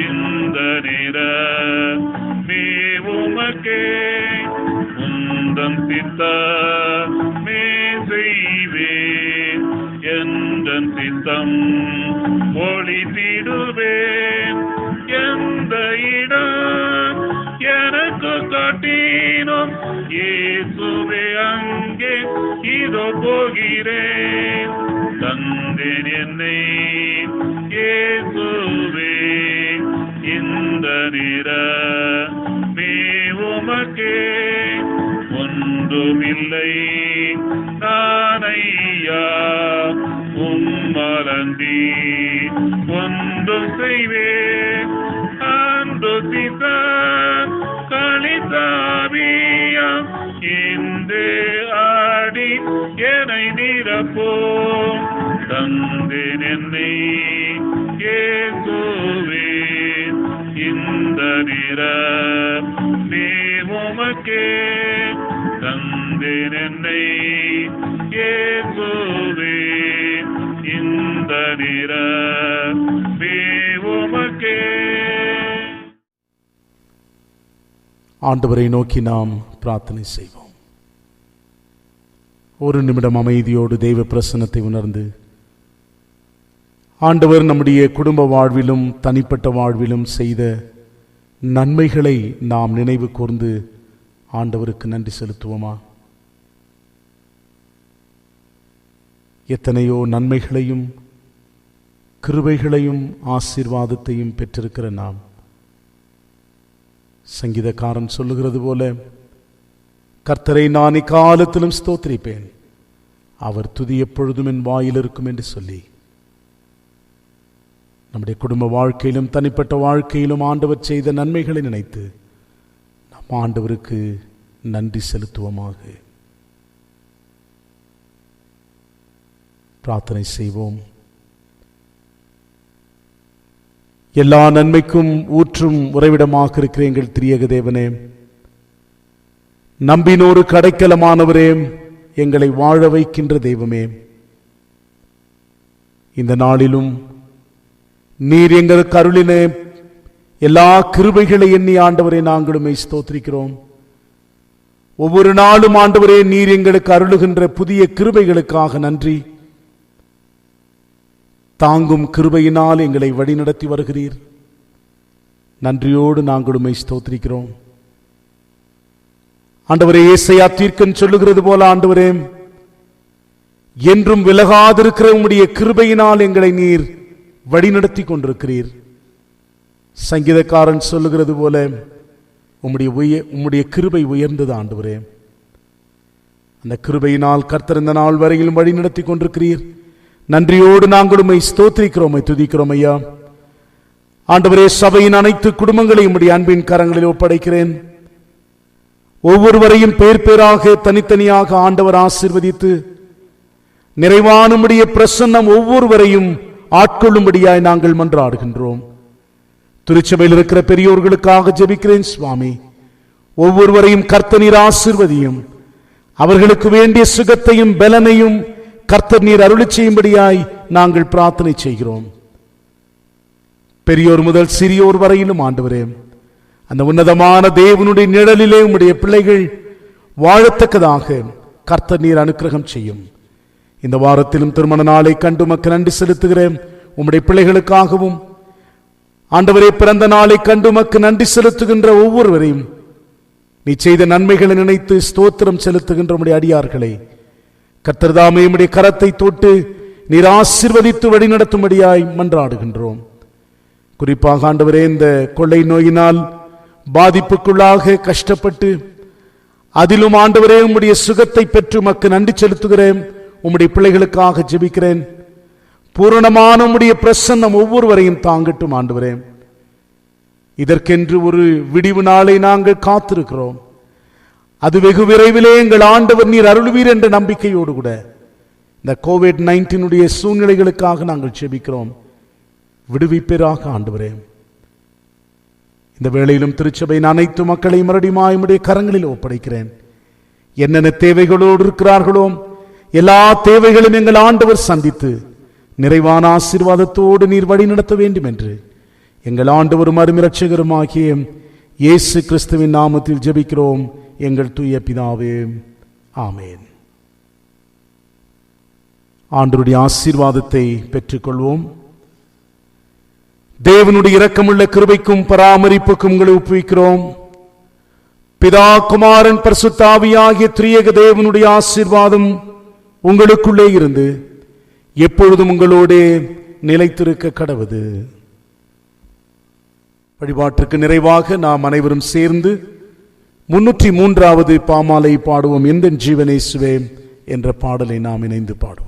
இந்த நிறமே உமக்கே. உந்தன் சித்தமே செய்வேன் எந்தன் சித்தம் ஒளித்திடுவேன். எந்த இடம் எனக்கு காட்டினோம் இயேசுவே அங்கே இதோ போகிறேன். தந்தேன் என்னை இயேசுவே இந்த நிறமே உமக்கே. ஒன்றுமில்லை நானையா உம்மலந்தி ஒன்றும் செய்வேன். அன்று சித்த களித்தாவியா இந்த ஆடி என்னை நிரப்போம். தந்தேன் என்னை இயேசுவே இந்த நிறமே உமக்கே. தந்தேன் என்னை இயேசுவே இந்த நிறமே உமக்கே. ஆண்டவரை நோக்கி நாம் பிரார்த்தனை செய்வோம். ஒரு நிமிடம் அமைதியோடு தெய்வ பிரசன்னத்தை உணர்ந்து ஆண்டவர் நம்முடைய குடும்ப வாழ்விலும் தனிப்பட்ட வாழ்விலும் செய்த நன்மைகளை நாம் நினைவு கூர்ந்து ஆண்டவருக்கு நன்றி செலுத்துவோமா? எத்தனையோ நன்மைகளையும் கிருபைகளையும் ஆசீர்வாதத்தையும் பெற்றிருக்கிற நாம், சங்கீதக்காரன் சொல்லுகிறது போல, கர்த்தரை நான் இக்காலத்திலும் ஸ்தோத்திரிப்பேன், அவர் துதி எப்பொழுதும் என் வாயில் இருக்கும் என்று சொல்லி நம்முடைய குடும்ப வாழ்க்கையிலும் தனிப்பட்ட வாழ்க்கையிலும் ஆண்டவர் செய்த நன்மைகளை நினைத்து நாம் ஆண்டவருக்கு நன்றி செலுத்துவோமாக. பிரார்த்தனை செய்வோம். எல்லா நன்மைக்கும் ஊற்றும் உறைவிடமாக இருக்கிற எங்கள் திரியக தேவனே, நம்பினோரு அடைக்கலமானவரே, எங்களை வாழ வைக்கின்ற தெய்வமே, இந்த நாளிலும் நீர் எங்களுக்கு அருளின எல்லா கிருபைகளை எண்ணி ஆண்டவரே நாங்களுமே ஸ்தோத்திரிக்கிறோம். ஒவ்வொரு நாளும் ஆண்டவரே நீர் எங்களுக்கு அருளுகின்ற புதிய கிருபைகளுக்காக நன்றி. தாங்கும் கிருபையினால் எங்களை வழிநடத்தி வருகிறீர். நன்றியோடு நாங்களுமே ஸ்தோத்திரிக்கிறோம். ஆண்டவரே, ஏசாயா தீர்க்கன் சொல்லுகிறது போல ஆண்டவரே, என்றும் விலகாதிருக்கிற உம்முடைய கிருபையினால் எங்களை நீர் வழிநடத்தி கொண்டிருக்கிறீர். சங்கீதக்காரன் சொல்லுகிறது போல உம்முடைய கிருபை உயர்ந்தது ஆண்டவரே. அந்த கிருபையினால் கர்த்தர் இந்த நாள் வரையிலும் வழி நடத்தி கொண்டிருக்கிறீர். நன்றியோடு நாங்கள் உம்மை ஸ்தோத்திரிக்கிறோம், துதிக்கிறோம் ஐயா. ஆண்டவரே, சபையின் அனைத்து குடும்பங்களையும் உம்முடைய அன்பின் கரங்களில் ஒப்படைக்கிறேன். ஒவ்வொருவரையும் பேர் பேராக தனித்தனியாக ஆண்டவர் ஆசீர்வதித்து நிறைவான உம்முடைய பிரசன்னம் ஒவ்வொருவரையும் ஆட்கொள்ளும்படியாய் நாங்கள் மன்றாடுகின்றோம். திருச்சபையில் இருக்கிற பெரியோர்களுக்காக ஜெபிக்கிறேன் சுவாமி. ஒவ்வொருவரையும் கர்த்தர் நீர் ஆசீர்வதியும். அவர்களுக்கு வேண்டிய சுகத்தையும் பலனையும் கர்த்தர் நீர் அருளி செய்யும்படியாய் நாங்கள் பிரார்த்தனை செய்கிறோம். பெரியோர் முதல் சிறியோர் வரையிலும் ஆண்டவரே, அந்த உன்னதமான தேவனுடைய நிழலிலே உம்முடைய பிள்ளைகள் வாழத்தக்கதாக கர்த்தர் நீர் அனுக்கிரகம் செய்யும். இந்த வாரத்திலும் திருமண நாளை கண்டு மக்கள் நன்றி செலுத்துகிறேன். உம்முடைய பிள்ளைகளுக்காகவும் ஆண்டவரே, பிறந்த நாளை கண்டு மக்கள் நன்றி செலுத்துகின்ற ஒவ்வொருவரையும் நீ செய்த நன்மைகளை நினைத்து ஸ்தோத்திரம் செலுத்துகின்ற உம்முடைய அடியார்களை கர்த்தர் தாமே உம்முடைய கரத்தை தொட்டு நீர் ஆசீர்வதித்து வழிநடத்தும்படியாய் மன்றாடுகின்றோம். குறிப்பாக ஆண்டவரே, இந்த கொள்ளை நோயினால் பாதிப்புக்குள்ளாக கஷ்டப்பட்டு அதிலும் ஆண்டவரே உம்முடைய சுகத்தை பெற்று மக்கள் நன்றி செலுத்துகிறேன். உம்முடைய பிள்ளைகளுக்காக ஜெபிக்கிறேன். பூரணமான உம்முடைய பிரசன்னம் ஒவ்வொருவரையும் தாங்கட்டும் ஆண்டவரே. இதற்கென்று ஒரு விடிவு நாளை நாங்கள் காத்திருக்கிறோம். அது வெகு விரைவிலே எங்கள் ஆண்டவர் நீர் அருள்வீர் என்ற நம்பிக்கையோடு கூட இந்த COVID-19 சூழ்நிலைகளுக்காக நாங்கள் ஜெபிக்கிறோம். விடுவிப்பேராக ஆண்டவரே. இந்த வேளையிலும் திருச்சபையின் அனைத்து மக்களையும் மறுபடியும் உம்முடைய கரங்களில் ஒப்படைக்கிறேன். என்னென்ன தேவைகளோடு இருக்கிறார்களோ எல்லா தேவைகளும் எங்கள் ஆண்டவர் சந்தித்து நிறைவான ஆசீர்வாதத்தோடு நீர் வழி நடத்த வேண்டும் என்று எங்கள் ஆண்டவரும் அருமை இரட்சகருமாகிய இயேசு கிறிஸ்துவின் நாமத்தில் ஜெபிக்கிறோம் எங்கள் தூய பிதாவே, ஆமேன். ஆண்டவருடைய ஆசீர்வாதத்தை பெற்றுக்கொள்வோம். தேவனுடைய இரக்கமுள்ள கிருபைக்கும் பராமரிப்புக்கும் உங்களை ஒப்புவிக்கிறோம். பிதா, குமாரன், பரிசுத்த ஆவியாகிய திரியேக தேவனுடைய ஆசீர்வாதம் உங்களுக்குள்ளே இருந்து எப்பொழுதும் உங்களோடே நிலைத்திருக்க கடவுது. வழிபாட்டிற்கு நிறைவாக நாம் அனைவரும் சேர்ந்து 303வது பாமாலை பாடுவோம். எந்த ஜீவனேசுவே என்ற பாடலை நாம் இணைந்து பாடுவோம்.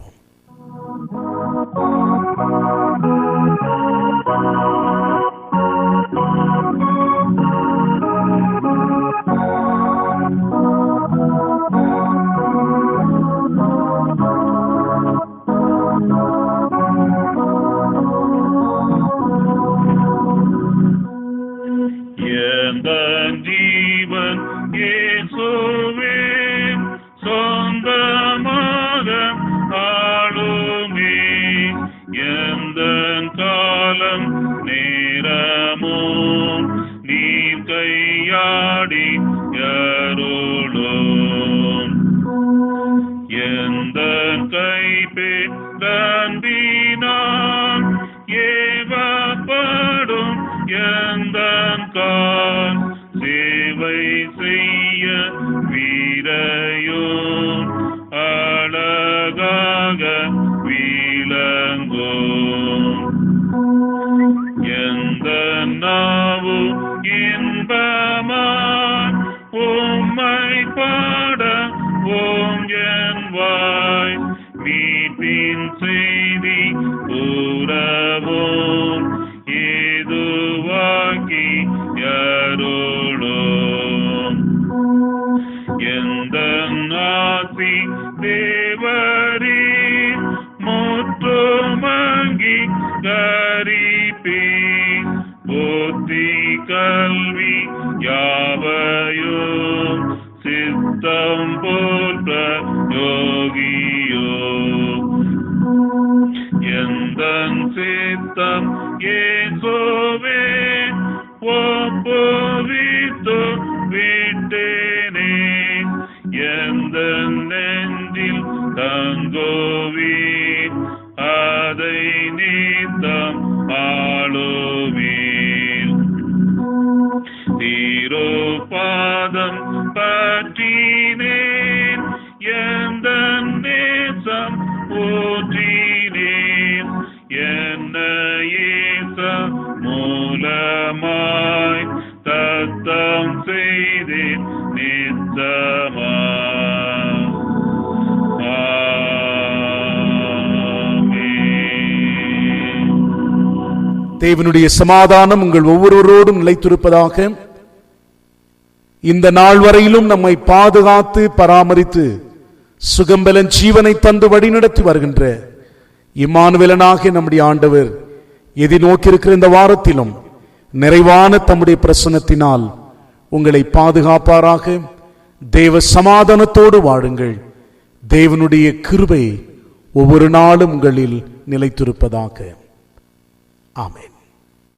பாதம் பற்றி சத்தம் செய்தேன் நித்தமா. தேவனுடைய சமாதானம் உங்கள் ஒவ்வொருவரோடும் நிலைத்திருப்பதாக. இந்த நாள் வரையிலும் நம்மை பாதுகாத்து பராமரித்து சுகம்பலன் ஜீவனை தந்து வழிநடத்தி வருகின்ற இம்மானுவேலனாகிய நம்முடைய ஆண்டவர் எதிர்நோக்கியிருக்கிற இந்த வாரத்திலும் நிறைவான தம்முடைய பிரசன்னத்தினால் உங்களை பாதுகாப்பாராக. தேவ சமாதானத்தோடு வாழுங்கள். தேவனுடைய கிருபை ஒவ்வொரு நாளும் உங்களில் நிலைத்திருப்பதாக. ஆமென்.